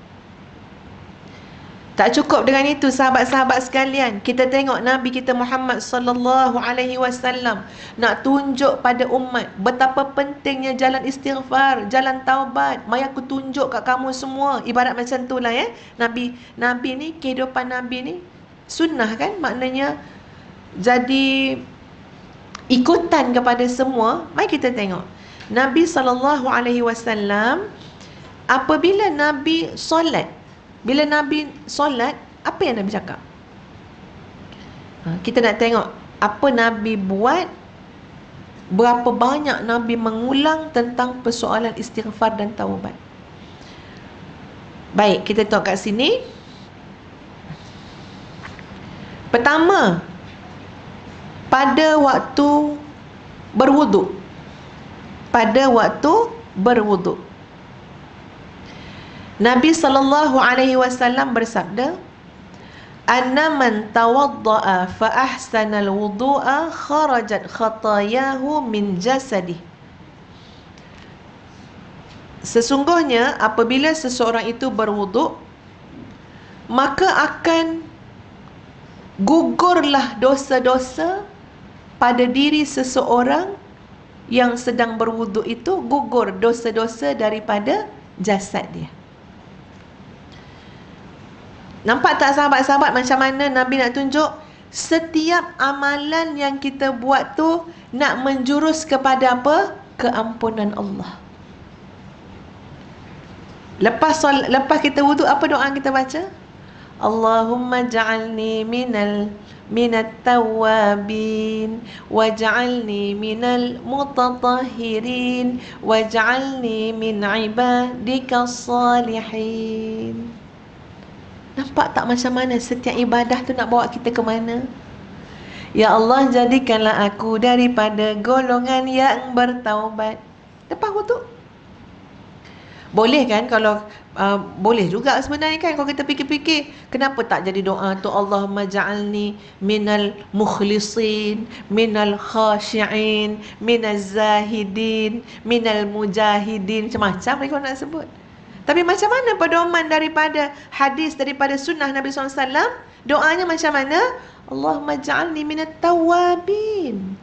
Tak cukup dengan itu, sahabat-sahabat sekalian. Kita tengok Nabi kita Muhammad sallallahu alaihi wasallam nak tunjuk pada umat betapa pentingnya jalan istighfar, jalan taubat. Mari aku tunjuk kat kamu semua. Ibarat macam itulah ya. Nabi ni, kehidupan Nabi ni sunnah kan? Maknanya jadi ikutan kepada semua. Mari kita tengok. Nabi sallallahu alaihi wasallam apabila Nabi solat, bila Nabi solat, apa yang Nabi cakap? Kita nak tengok apa Nabi buat, berapa banyak Nabi mengulang tentang persoalan istighfar dan taubat. Baik, kita tengok kat sini. Pertama, pada waktu berwuduk. Pada waktu berwuduk, Nabi sallallahu alaihi wasallam bersabda, "Anna man tawadda'a fa ahsana al-wudu'a kharajat khatayahu min jasadih." Sesungguhnya apabila seseorang itu berwuduk, maka akan gugurlah dosa-dosa pada diri seseorang yang sedang berwuduk itu, gugur dosa-dosa daripada jasad dia. Nampak tak sahabat-sahabat macam mana Nabi nak tunjuk? Setiap amalan yang kita buat tu nak menjurus kepada apa? Keampunan Allah. Lepas kita wuduk, apa doa kita baca? Allahumma ja'alni minat tawabin waj'alni minal mutatahhirin waj'alni min ibadikas salihin. Nampak tak macam mana setiap ibadah tu nak bawa kita ke mana? Ya Allah, jadikanlah aku daripada golongan yang bertaubat. Lepas wuduk. Boleh kan kalau boleh juga sebenarnya kan, kalau kita fikir-fikir, kenapa tak jadi doa tu Allahumma ja'alni minal mukhlisin, minal khashi'in, minaz zahidin, minal mujahidin, macam-macam mereka nak sebut. Tapi macam mana pedoman daripada hadis, daripada sunnah Nabi SAW? Doanya macam mana? Allahumma ja'alni minat tawabin.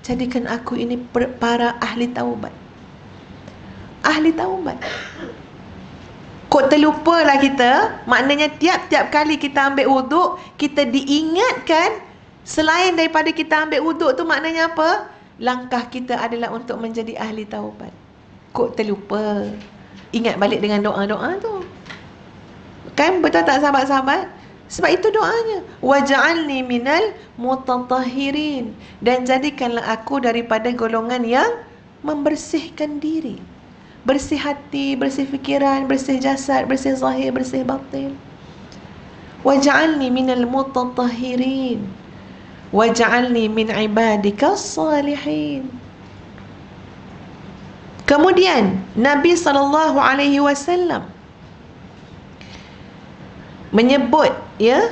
Jadikan aku ini para ahli taubat. Ahli taubat. Kok terlupalah kita. Maknanya tiap-tiap kali kita ambil wuduk, kita diingatkan, selain daripada kita ambil wuduk tu, maknanya apa? Langkah kita adalah untuk menjadi ahli taubat. Kok terlupa? Ingat balik dengan doa-doa tu. Kan betul tak sahabat-sahabat? Sebab itu doanya. Waj'alni minal mutatahhirin. Dan jadikanlah aku daripada golongan yang membersihkan diri. Bersih hati, bersih fikiran, bersih jasad, bersih zahir, bersih batin. Waj'alni minal mutatahhirin. Waj'alni min ibadikas salihin. Kemudian Nabi SAW menyebut ya,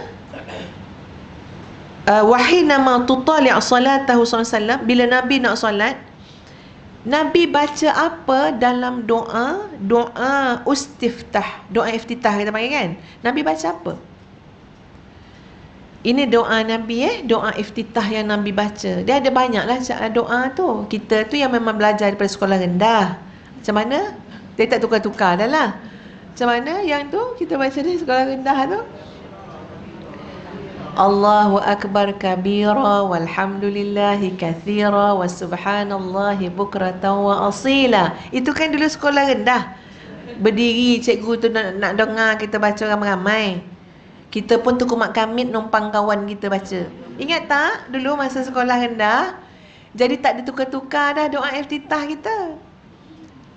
wahinama tutali' salatahu SAW, bila Nabi nak solat, Nabi baca apa dalam doa istiftah, doa iftitah kita panggil kan? Nabi baca apa? Ini doa Nabi doa iftitah yang Nabi baca. Dia ada banyaklah doa tu. Kita tu yang memang belajar daripada sekolah rendah. Macam mana? Dia tak tukar-tukar dah lah. Macam mana yang tu kita baca di sekolah rendah tu? Allahu Akbar kabira walhamdulillahi kathira wa subhanallahi bukratan wa asila. Itu kan dulu sekolah rendah. Berdiri cikgu tu nak dengar kita baca ramai-ramai. Kita pun tukumak kamit numpang kawan kita baca. Ingat tak dulu masa sekolah rendah? Jadi tak ditukar-tukar dah doa iftitah kita.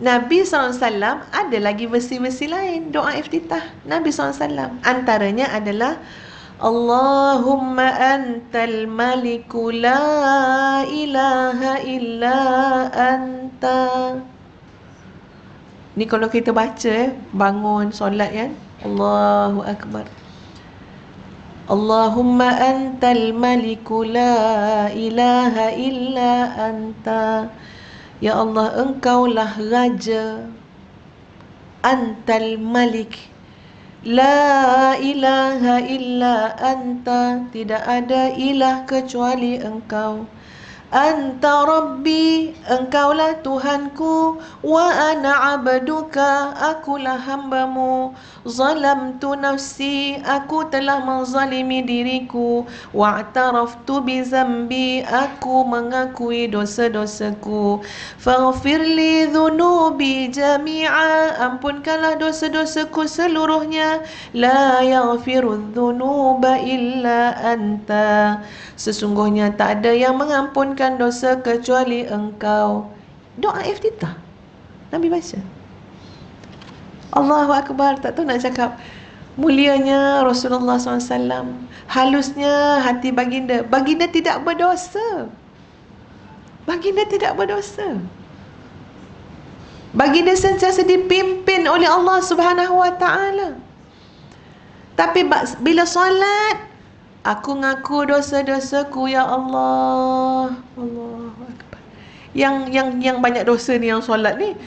Nabi SAW ada lagi versi-versi lain doa iftitah Nabi SAW. Antaranya adalah Allahumma antal maliku la ilaha illa anta. Ni kalau kita baca bangun solat kan, Allahu Akbar. Allahumma antal maliku la ilaha illa anta. Ya Allah, engkaulah raja. Antal malik, la ilaha illa anta, tidak ada ilah kecuali engkau. Anta Rabbi, engkaulah Tuhanku. Wa ana abduka, akulah hambamu. Zalamtu nafsi, aku telah menzalimi diriku. Wa'taraftu bizambi, aku mengakui dosa-dosaku. Faghfirli dhunubi jami'a, ampunkanlah dosa-dosaku seluruhnya. La yaghfiru dhunuba illa anta, sesungguhnya tak ada yang mengampunkan dosa kecuali engkau. Doa iftitah Nabi baca. Allahu Akbar. Tak tahu nak cakap mulianya Rasulullah SAW, halusnya hati baginda. Baginda tidak berdosa. Baginda tidak berdosa. Baginda sentiasa dipimpin oleh Allah Subhanahu Wa Taala. Tapi bila solat, aku ngaku dosa-dosaku ya Allah. Allahu Akbar. Yang banyak dosa ni yang solat ni.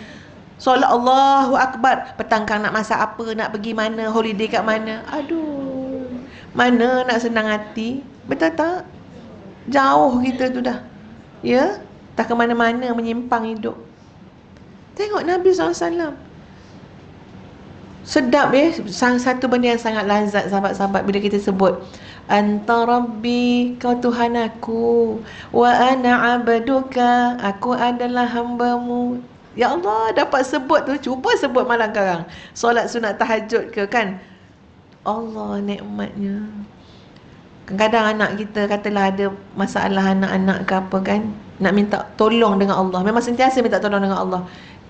Solat Allahu Akbar, petang nak masak apa, nak pergi mana, holiday kat mana. Aduh, mana nak senang hati. Betul tak? Jauh kita tu dah. Ya, tak ke mana-mana menyimpang hidup. Tengok Nabi SAW. Sedap satu benda yang sangat lazat sahabat-sahabat bila kita sebut Anta Rabbi, kau Tuhan aku. Wa ana abduka, aku adalah hambamu. Ya Allah, dapat sebut tu. Cuba sebut malam sekarang. Solat sunat tahajud ke kan. Allah nikmatnya. Kadang-kadang anak kita katalah ada masalah anak-anak ke apa kan, nak minta tolong dengan Allah. Memang sentiasa minta tolong dengan Allah.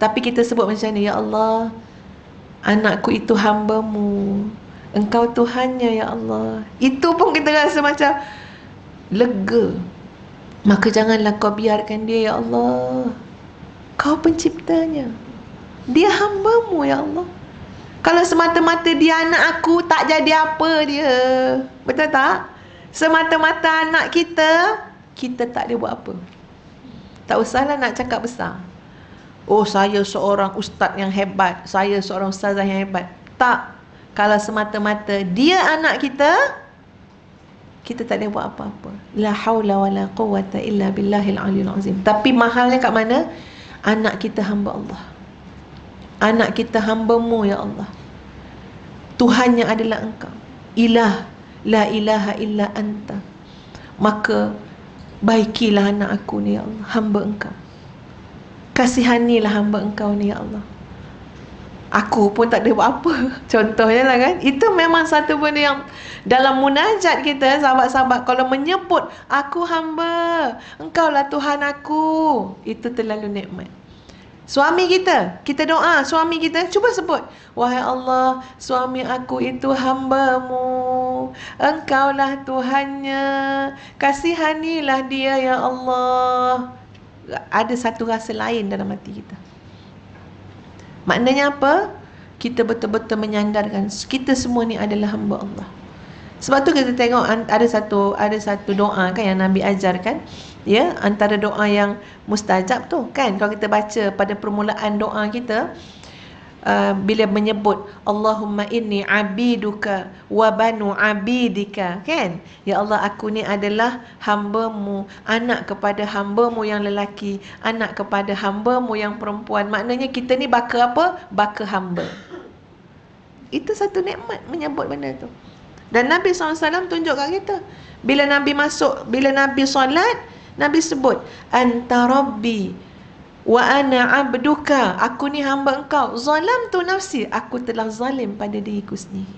Tapi kita sebut macam ni, ya Allah, anakku itu hambamu. Engkau Tuhannya ya Allah. Itu pun kita rasa macam lega. Maka janganlah kau biarkan dia ya Allah. Kau penciptanya. Dia hambamu ya Allah. Kalau semata-mata dia anak aku, tak jadi apa dia. Betul tak? Semata-mata anak kita, kita tak boleh buat apa. Tak usahlah nak cakap besar. Oh, saya seorang ustaz yang hebat, saya seorang ustazah yang hebat. Tak. Kalau semata-mata dia anak kita, kita tak boleh buat apa-apa. La haula wa la quwwata illa billahil aliyul azim. Tapi mahalnya kat mana? Anak kita hamba Allah. Anak kita hambamu ya Allah. Tuhannya adalah engkau. Ilah, la ilaha illa anta. Maka baikilah anak aku ni ya Allah, hamba engkau. Kasihanilah hamba engkau ni ya Allah. Aku pun tak ada buat apa. Contohnya lah kan. Itu memang satu benda yang dalam munajat kita, sahabat-sahabat, kalau menyebut aku hamba, engkaulah Tuhan aku, itu terlalu nikmat. Suami kita, kita doa suami kita, cuba sebut, wahai Allah, suami aku itu hambamu, engkaulah Tuhannya, kasihanilah dia ya Allah. Ada satu rasa lain dalam hati kita. Maknanya apa? Kita betul-betul menyandarkan kita semua ni adalah hamba Allah. Sebab tu kita tengok ada satu doa kan yang Nabi ajarkan, ya, antara doa yang mustajab tu kan, kalau kita baca pada permulaan doa kita, bila menyebut Allahumma inni abiduka wa banu abidika, kan? Ya Allah, aku ni adalah hamba-Mu, anak kepada hamba-Mu yang lelaki, anak kepada hamba-Mu yang perempuan. Maknanya kita ni baka apa? Baka hamba. Itu satu nikmat menyebut benda tu. Dan Nabi SAW tunjuk kat kita. Bila Nabi solat, Nabi sebut anta rabbi wa ana abduka, aku ni hamba engkau. Zalamtu nafsi, aku telah zalim pada diriku sendiri.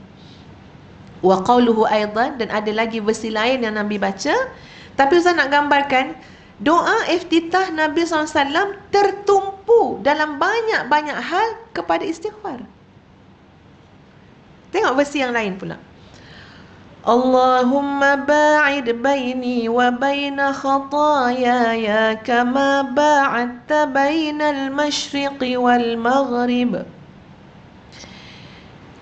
Wa qawluhu aidan, dan ada lagi versi lain yang Nabi baca. Tapi Ustaz nak gambarkan doa iftitah Nabi SAW tertumpu dalam banyak-banyak hal kepada istighfar. Tengok versi yang lain pula. Allahumma ba'id baini wa baina khatayaya kama ba'adta bainal masyriqi wal maghrib.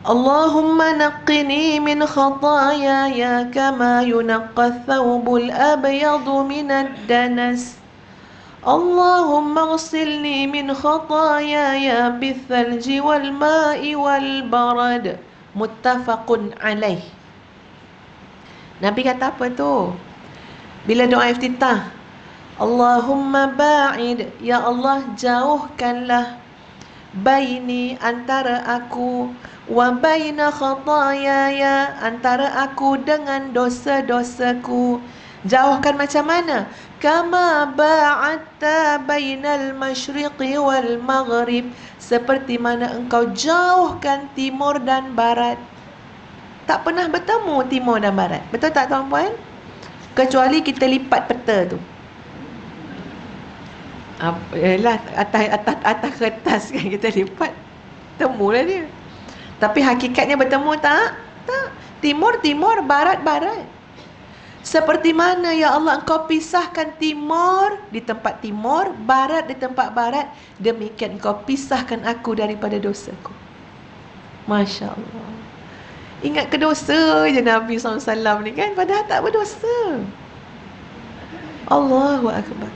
Allahumma naqqini min khatayaya kama yunaqqa thawbul abyadu minad danas. Allahumma ghsilni min khatayaya bithalji wal ma'i wal barad. Muttafaqun alaih. Nabi kata apa tu? Bila doa iftitah, Allahumma ba'id, ya Allah jauhkanlah, baini, antara aku, wa baina khatayaya, antara aku dengan dosa-dosaku. Jauhkan macam mana? Kama ba'atta bainal masyriqi wal maghrib, seperti mana engkau jauhkan timur dan barat. Tak pernah bertemu timur dan barat. Betul tak tuan-puan? Kecuali kita lipat peta tu. Yalah, atas kertas kan kita lipat, temulah dia. Tapi hakikatnya bertemu tak? Tak. Timur, barat. Seperti mana ya Allah engkau pisahkan timur di tempat timur, barat di tempat barat, demikian engkau pisahkan aku daripada dosaku. Masya Allah. Ingat ke dosa je Nabi SAW ni kan, padahal tak berdosa. Allahu Akbar.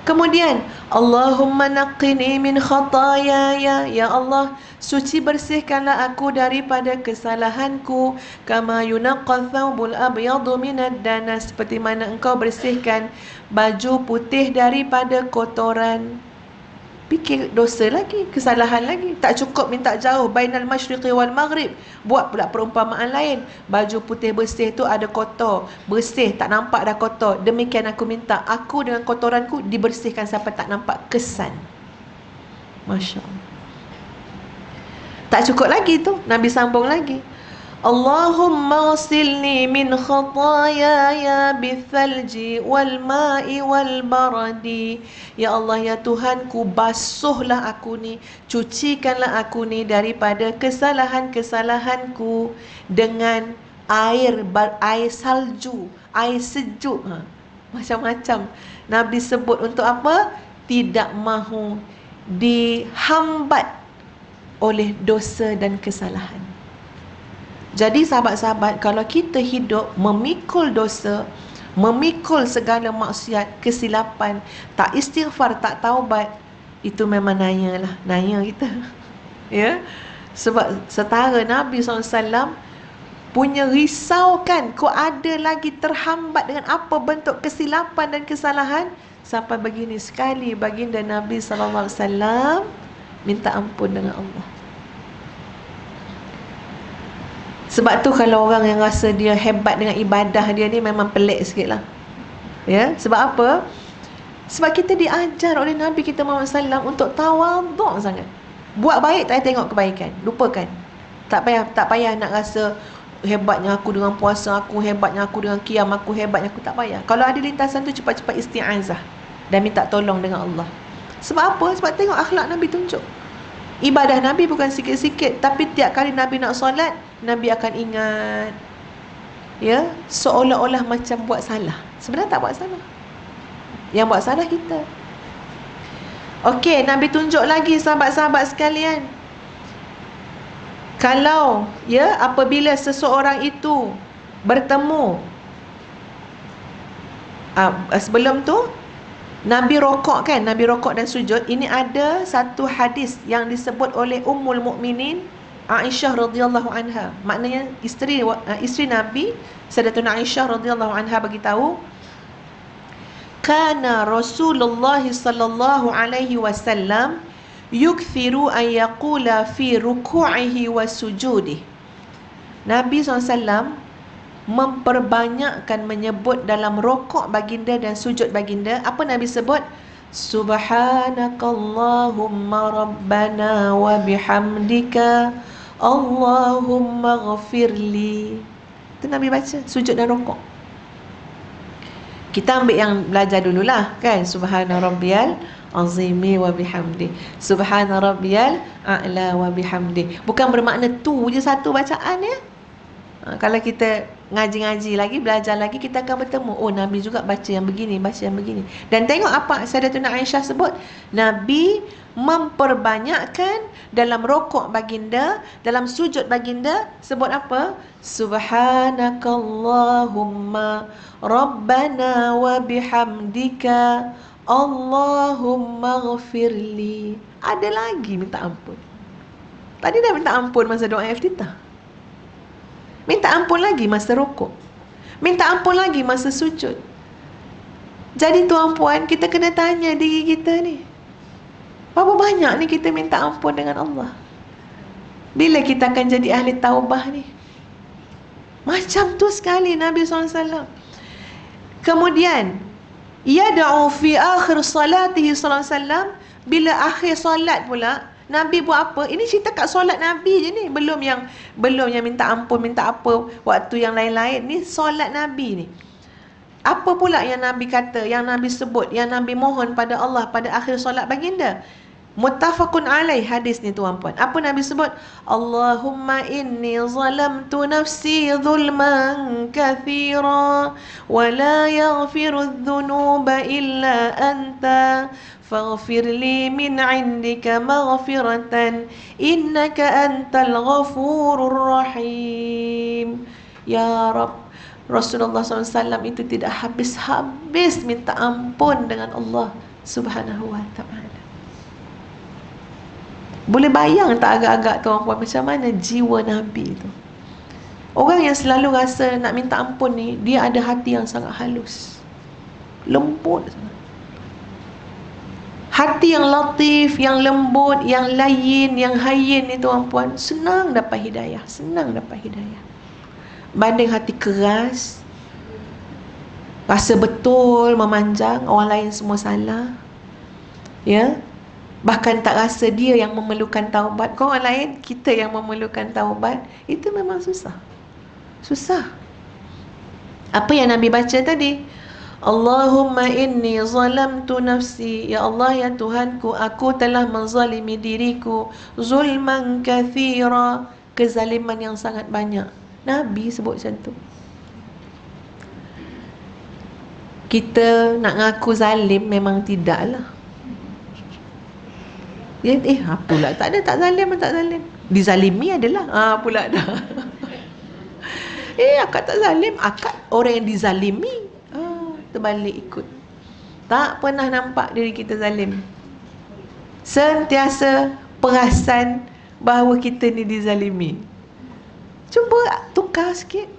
Kemudian Allahumma naqqini min khatayaya, ya Allah suci bersihkanlah aku daripada kesalahanku, kama yunaqqa thawbul abyadu minad danas, seperti mana engkau bersihkan baju putih daripada kotoran. Fikir dosa lagi, kesalahan lagi. Tak cukup minta jauh, bainal masyriqi wal maghrib, buat pula perumpamaan lain. Baju putih bersih tu ada kotor, bersih tak nampak dah kotor. Demikian aku minta aku dengan kotoranku dibersihkan sampai tak nampak kesan. Masya Allah. Tak cukup lagi tu, Nabi sambung lagi. Allahumma ghsilni min khatayaya bithalji wal ma'i wal baradi. Ya Allah, ya Tuhanku, basuhlah aku ni, cucikanlah aku ni daripada kesalahan-kesalahanku dengan air salju, air sejuk. Macam-macam Nabi sebut untuk apa? Tidak mahu dihambat oleh dosa dan kesalahan. Jadi sahabat-sahabat, kalau kita hidup memikul dosa, memikul segala maksiat, kesilapan, tak istighfar, tak taubat, itu memang naya kita. Ya. Sebab setara Nabi SAW punya risau kan, kau ada lagi terhambat dengan apa bentuk kesilapan dan kesalahan, sampai begini sekali baginda Nabi SAW minta ampun dengan Allah. Sebab tu kalau orang yang rasa dia hebat dengan ibadah dia ni memang pelik sikit lah. Ya, sebab apa? Sebab kita diajar oleh Nabi kita Muhammad SAW untuk tawaduk sangat. Buat baik tak payah tengok kebaikan, lupakan. Tak payah nak rasa hebatnya aku dengan puasa aku, hebatnya aku dengan qiyam aku, hebatnya aku, tak payah. Kalau ada lintasan tu cepat-cepat isti'azah dan minta tolong dengan Allah. Sebab apa? Sebab tengok akhlak Nabi tunjuk. Ibadah Nabi bukan sikit-sikit, tapi tiap kali Nabi nak solat, Nabi akan ingat, ya, seolah-olah macam buat salah. Sebenarnya tak buat salah. Yang buat salah kita. Okey, Nabi tunjuk lagi sahabat-sahabat sekalian. Kalau, ya, apabila seseorang itu bertemu, sebelum tu, Nabi rokok kan, Nabi rokok dan sujud. Ini ada satu hadis yang disebut oleh Ummul Mukminin Aisyah radhiyallahu anha. Maknanya isteri Nabi Sayyidatuna Aisyah radhiyallahu anha bagi tahu, kana Rasulullah sallallahu alaihi wasallam yukthiru an yaqula fi ruku'ihi wa sujudih. Nabi SAW memperbanyakkan menyebut dalam rokok baginda dan sujud baginda. Apa Nabi sebut? Subhanakallahumma rabbana wa bihamdika Allahumma ghafirli. Itu Nabi baca sujud dan rokok. Kita ambil yang belajar dululah kan. Subhana rabbiyal azimi wa bihamdi, subhana rabbiyal a'la wa bihamdi. Bukan bermakna tu je satu bacaan ya. Kalau kita ngaji-ngaji lagi, belajar lagi, kita akan bertemu, oh Nabi juga baca yang begini, baca yang begini. Dan tengok apa Sayyidatuna Aisyah sebut, Nabi memperbanyakkan dalam rokok baginda, dalam sujud baginda, sebut apa? Subhanakallahumma rabbana wa bihamdika Allahumma ghafirli. Ada lagi minta ampun. Tadi dah minta ampun masa doa iftitah. Minta ampun lagi masa rukuk. Minta ampun lagi masa sujud. Jadi tuan-puan, kita kena tanya diri kita ni, berapa banyak ni kita minta ampun dengan Allah? Bila kita akan jadi ahli taubah ni? Macam tu sekali Nabi SAW. Kemudian yad'u fi akhir salatihi sallallahu alaihi wasallam. Bila akhir solat pula, Nabi buat apa? Ini cerita kat solat Nabi je ni. Belum yang minta ampun, minta apa waktu yang lain-lain. Ni solat Nabi ni. Apa pula yang Nabi kata, yang Nabi sebut, yang Nabi mohon pada Allah pada akhir solat baginda? Muttafaqun alaih hadis ni tuan-puan. Apa Nabi sebut? Allahumma inni zalamtu nafsi zulman kathira wa la yaghfiru dhunuba illa anta faghfir li min indika maghfiratan innaka antal ghafurur rahim. Ya Rabb, Rasulullah SAW itu tidak habis-habis minta ampun dengan Allah Subhanahu wa ta'ala. Boleh bayang tak agak-agak tuan-puan macam mana jiwa Nabi tu? Orang yang selalu rasa nak minta ampun ni, dia ada hati yang sangat halus, lembut. Hati yang latif, yang lembut, yang layin, yang hayyin ni tuan-puan, senang dapat hidayah, senang dapat hidayah. Banding hati keras, rasa betul, memanjang, orang lain semua salah. Ya, bahkan tak rasa dia yang memerlukan taubat. Kau orang lain, kita yang memerlukan taubat. Itu memang susah. Susah. Apa yang Nabi baca tadi? Allahumma inni zalamtu nafsi. Ya Allah, ya Tuhanku, aku telah menzalimi diriku. Zulman kathira. Kezaliman yang sangat banyak. Nabi sebut macam tu. Kita nak ngaku zalim memang tidaklah. Ya, pula tak ada, tak zalim. Dizalimi adalah pula dah. Akak tak zalim, akak orang yang dizalimi. Terbalik ikut. Tak pernah nampak diri kita zalim. Sentiasa perasan bahawa kita ni dizalimi. Cuba tukar sikit.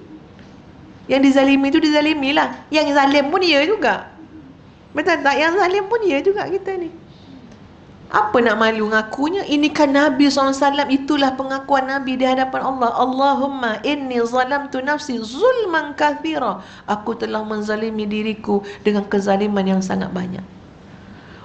Yang dizalimi tu dizalimilah. Yang zalim pun dia juga. Betul tak? Yang zalim pun dia juga kita ni. Apa nak malu ngakunya? Ini kan Nabi SAW. Itulah pengakuan Nabi di hadapan Allah. Allahumma inni zalamtu nafsi zulman kathira. Aku telah menzalimi diriku dengan kezaliman yang sangat banyak.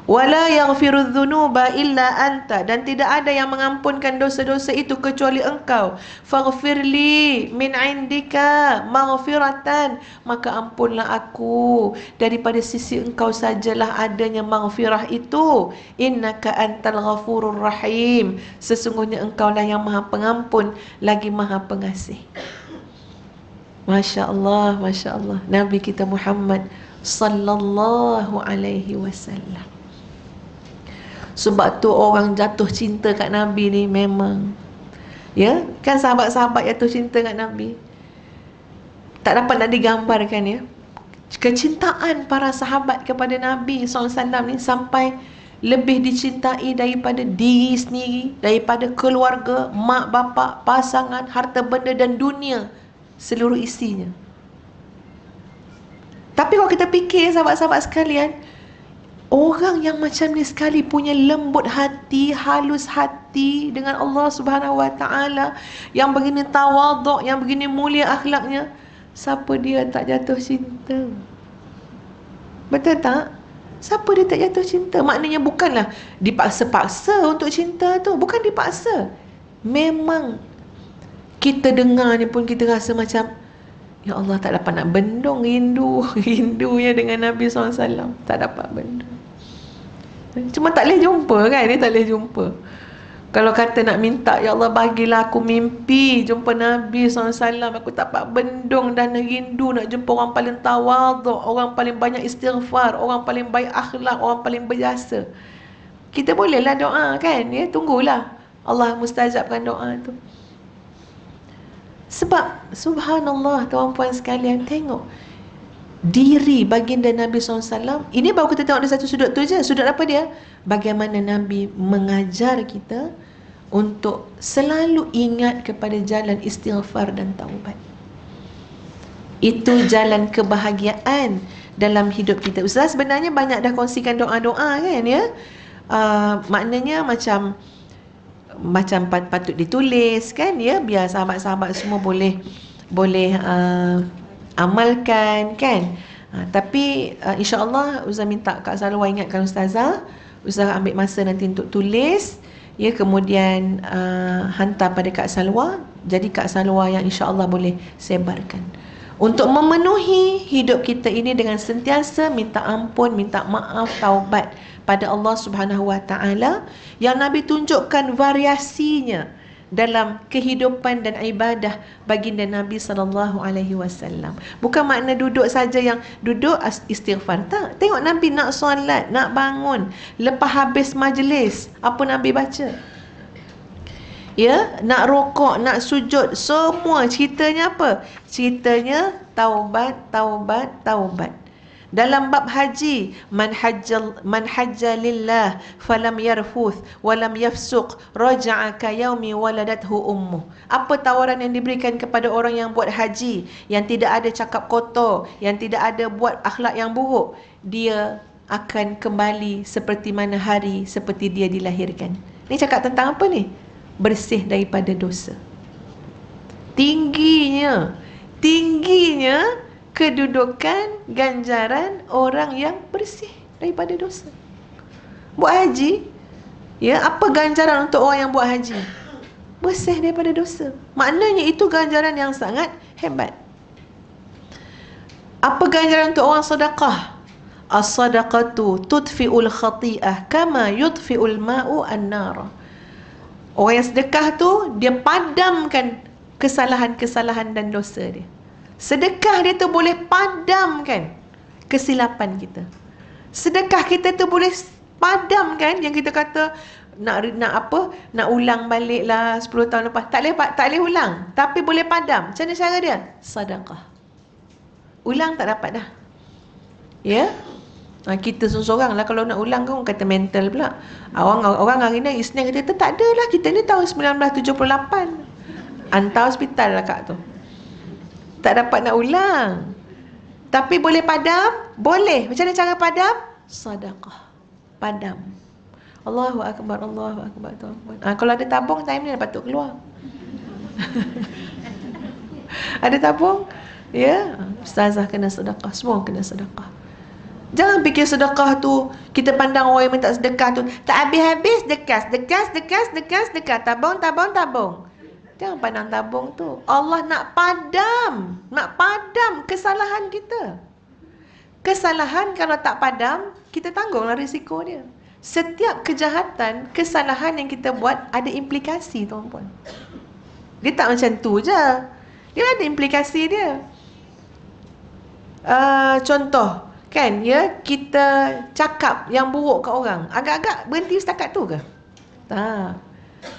Wala yaghfiru dhunuba illa anta. Dan tidak ada yang mengampunkan dosa-dosa itu kecuali engkau. Faghfirli min indika maghfiratan. Maka ampunlah aku, daripada sisi engkau sajalah adanya maghfirah itu. Innaka antal ghafurur rahim. Sesungguhnya engkaulah yang maha pengampun lagi maha pengasih. Masya Allah, Masya Allah. Nabi kita Muhammad sallallahu alaihi wasallam. Sebab tu orang jatuh cinta kat Nabi ni memang, ya, kan sahabat-sahabat jatuh cinta kat Nabi, tak dapat nak digambarkan ya. Kecintaan para sahabat kepada Nabi SAW ni sampai lebih dicintai daripada diri sendiri, daripada keluarga, mak bapak, pasangan, harta benda dan dunia seluruh isinya. Tapi kalau kita fikir sahabat-sahabat sekalian, orang yang macam ni sekali punya lembut hati, halus hati dengan Allah Subhanahu Wa Taala, yang begini tawaduk, yang begini mulia akhlaknya, siapa dia tak jatuh cinta? Betul tak? Siapa dia tak jatuh cinta? Maknanya bukanlah dipaksa-paksa untuk cinta tu, bukan dipaksa. Memang kita dengar ni pun kita rasa macam, ya Allah, tak dapat nak bendung rindunya dengan Nabi SAW. Tak dapat bendung. Cuma tak boleh jumpa kan? Dia tak boleh jumpa. Kalau kata nak minta, ya Allah bagilah aku mimpi jumpa Nabi SAW, aku tak dapat bendung dan rindu nak jumpa orang paling tawaduk, orang paling banyak istighfar, orang paling baik akhlak, orang paling berjasa. Kita bolehlah doa kan? Ya, tunggulah Allah mustajabkan doa tu. Sebab subhanallah tuan-puan sekalian, tengok diri baginda Nabi SAW. Ini baru kita tengok dari satu sudut tu je. Sudut apa dia? Bagaimana Nabi mengajar kita untuk selalu ingat kepada jalan istighfar dan taubat. Itu jalan kebahagiaan dalam hidup kita. Ustaz sebenarnya banyak dah kongsikan doa-doa kan ya. Maknanya macam patut ditulis kan ya, biar sahabat-sahabat semua boleh amalkan kan. Tapi insya-Allah Ustaz minta Kak Salwa ingatkan Ustazah, Ustazah ambil masa nanti untuk tulis ya, kemudian hantar pada Kak Salwa. Jadi Kak Salwa yang insya-Allah boleh sebarkan untuk memenuhi hidup kita ini dengan sentiasa minta ampun, minta maaf, taubat pada Allah Subhanahu Wa Taala, yang Nabi tunjukkan variasinya dalam kehidupan dan ibadah baginda Nabi sallallahu alaihi wasallam. Bukan makna duduk saja yang duduk istighfar, tak. Tengok Nabi nak solat, nak bangun, lepas habis majlis, apa Nabi baca? Ya, nak rokok, nak sujud, semua ceritanya apa? Ceritanya taubat, taubat, taubat. Dalam bab haji, man hajja lillah falam yarfuth walam yafsuq raja'a ka yaumi waladathu ummuh. Apa tawaran yang diberikan kepada orang yang buat haji, yang tidak ada cakap kotor, yang tidak ada buat akhlak yang buruk? Dia akan kembali seperti mana hari seperti dia dilahirkan. Ni cakap tentang apa ni? Bersih daripada dosa. Tingginya kedudukan ganjaran orang yang bersih daripada dosa. Buat haji, ya, apa ganjaran untuk orang yang buat haji? Bersih daripada dosa. Maknanya itu ganjaran yang sangat hebat. Apa ganjaran untuk orang sedekah? As-sadaqatu tudfi'ul khati'ah kama yudfi'ul ma'u an-nar. Orang yang sedekah tu, dia padamkan kesalahan-kesalahan dan dosa dia. Sedekah dia tu boleh padamkan kesilapan kita. Sedekah kita tu boleh padamkan yang kita kata nak ulang balik lah 10 tahun lepas. Tak boleh ulang, tapi boleh padam. Macam mana cara dia? Sedekah. Ulang tak dapat dah. Ya? Kita seorang lah kalau nak ulang kan kata mental pula. Orang hari ni Isnin kata tak ada lah, kita ni tahun 1978. Hantar hospital lah kak tu. Tak dapat nak ulang. Tapi boleh padam? Boleh. Macam mana cara padam? Sedekah. Padam. Allahu Akbar, Allahu Akbar. Kalau ada tabung, time ni dah patut keluar. Ada tabung? Ya, ustazah kena sedekah. Semua kena sedekah. Jangan fikir sedekah tu, kita pandang orang yang minta sedekah tu tak habis-habis, dekas. Tabung. Jangan pandang tabung tu. Allah nak padam kesalahan kita. Kesalahan kalau tak padam, kita tanggunglah risiko dia. Setiap kejahatan, kesalahan yang kita buat ada implikasi, tuan-puan. Dia tak macam tu je. Dia ada implikasi dia. Contoh, kan, ya, kita cakap yang buruk kat orang, agak-agak berhenti setakat tu ke? Tak.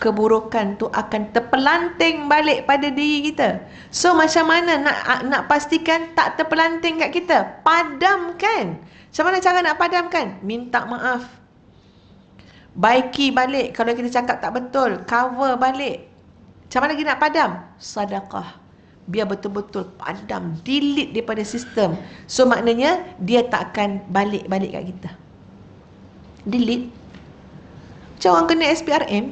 keburukan tu akan terpelanting balik pada diri kita. So macam mana nak pastikan tak terpelanting kat kita? Padamkan. Macam mana cara nak padamkan? Minta maaf. Baiki balik kalau kita cakap tak betul, cover balik. Macam mana kita nak padam? Sedekah. Biar betul-betul padam, delete daripada sistem. So maknanya dia tak akan balik-balik kat kita. Delete. Macam orang kena SPRM.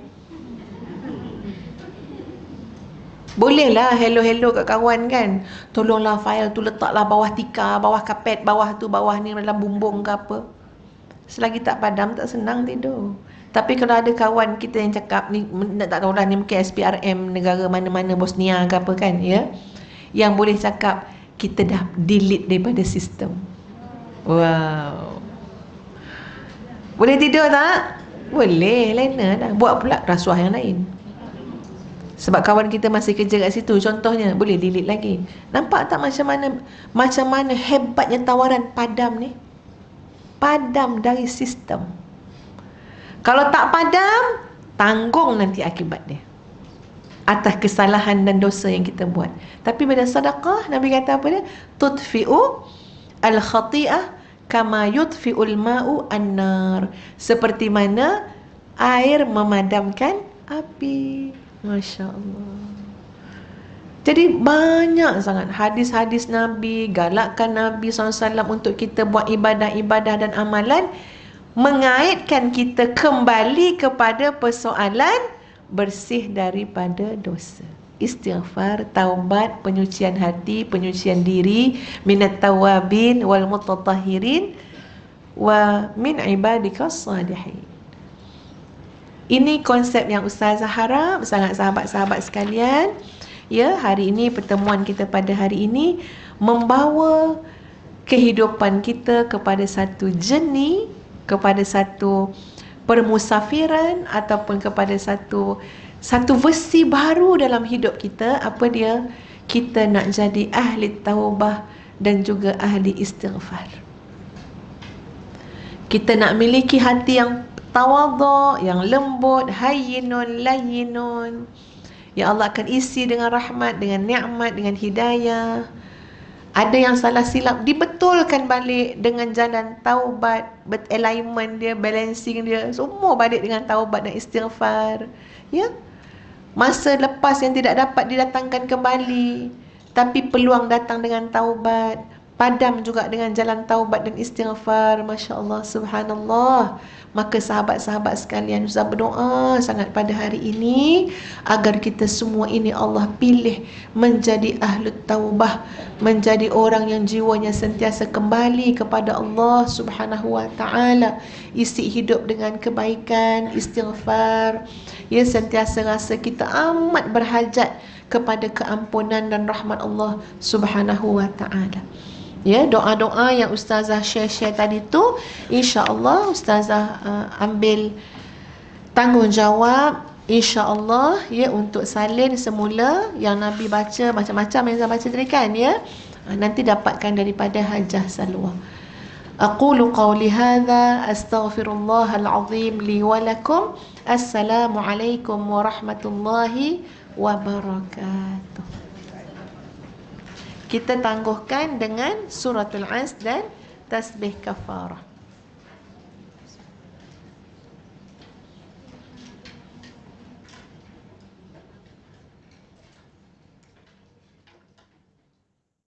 Bolehlah hello-hello kat kawan kan. Tolonglah file tu letaklah bawah tikar, bawah kapet, bawah tu, bawah ni dalam bumbung ke apa. Selagi tak padam, tak senang tidur. Tapi kalau ada kawan kita yang cakap ni, tak tahulah ni mungkin SPRM negara mana-mana, Bosnia ke apa kan, ya, yang boleh cakap kita dah delete daripada sistem. Wow. Boleh tidur tak? Boleh, lena dah. Buat pula rasuah yang lain. Sebab kawan kita masih kerja kat situ, contohnya, boleh delete lagi. Nampak tak macam mana hebatnya tawaran padam ni? Padam dari sistem. Kalau tak padam, tanggung nanti akibat dia atas kesalahan dan dosa yang kita buat. Tapi pada sedekah, Nabi kata apa dia? Tudfi'u al-khati'ah kama yudfi'ul ma'u an-nar. Seperti mana air memadamkan api. Masya Allah. Jadi banyak sangat hadis-hadis Nabi, galakkan Nabi SAW untuk kita buat ibadah-ibadah dan amalan, mengaitkan kita kembali kepada persoalan bersih daripada dosa. Istighfar, taubat, penyucian hati, penyucian diri, minat tawabin wal mutatahhirin wa min ibadikas salihin. Ini konsep yang Ustazah harap sangat sahabat-sahabat sekalian, ya, hari ini pertemuan kita pada hari ini membawa kehidupan kita kepada satu journey, kepada satu permusafiran ataupun kepada satu versi baru dalam hidup kita. Apa dia? Kita nak jadi ahli taubah dan juga ahli istighfar. Kita nak miliki hati yang tawadhu, yang lembut, hayyinun layyinun. Ya Allah akan isi dengan rahmat, dengan nikmat, dengan hidayah. Ada yang salah silap, dibetulkan balik dengan jalan taubat, alignment dia, balancing dia, semua balik dengan taubat dan istighfar. Ya, masa lepas yang tidak dapat didatangkan kembali, tapi peluang datang dengan taubat, padam juga dengan jalan taubat dan istighfar. Masya Allah, subhanallah. Maka sahabat-sahabat sekalian, Ustaz berdoa sangat pada hari ini agar kita semua ini Allah pilih menjadi ahlu taubah, menjadi orang yang jiwanya sentiasa kembali kepada Allah Subhanahu wa ta'ala, isi hidup dengan kebaikan, istighfar, ya, sentiasa rasa kita amat berhajat kepada keampunan dan rahmat Allah Subhanahu wa ta'ala. Ya, doa-doa yang Ustazah share tadi tu, insya-Allah Ustazah ambil tanggungjawab, insya-Allah, ya, untuk salin semula yang Nabi baca, macam-macam yang saya baca tadi kan, ya, nanti dapatkan daripada Hajah Salwa. Aqulu qawli hadha astaghfirullahal azim li wa lakum. Assalamualaikum warahmatullahi wabarakatuh. Kita tangguhkan dengan suratul Asr dan tasbih kafarah.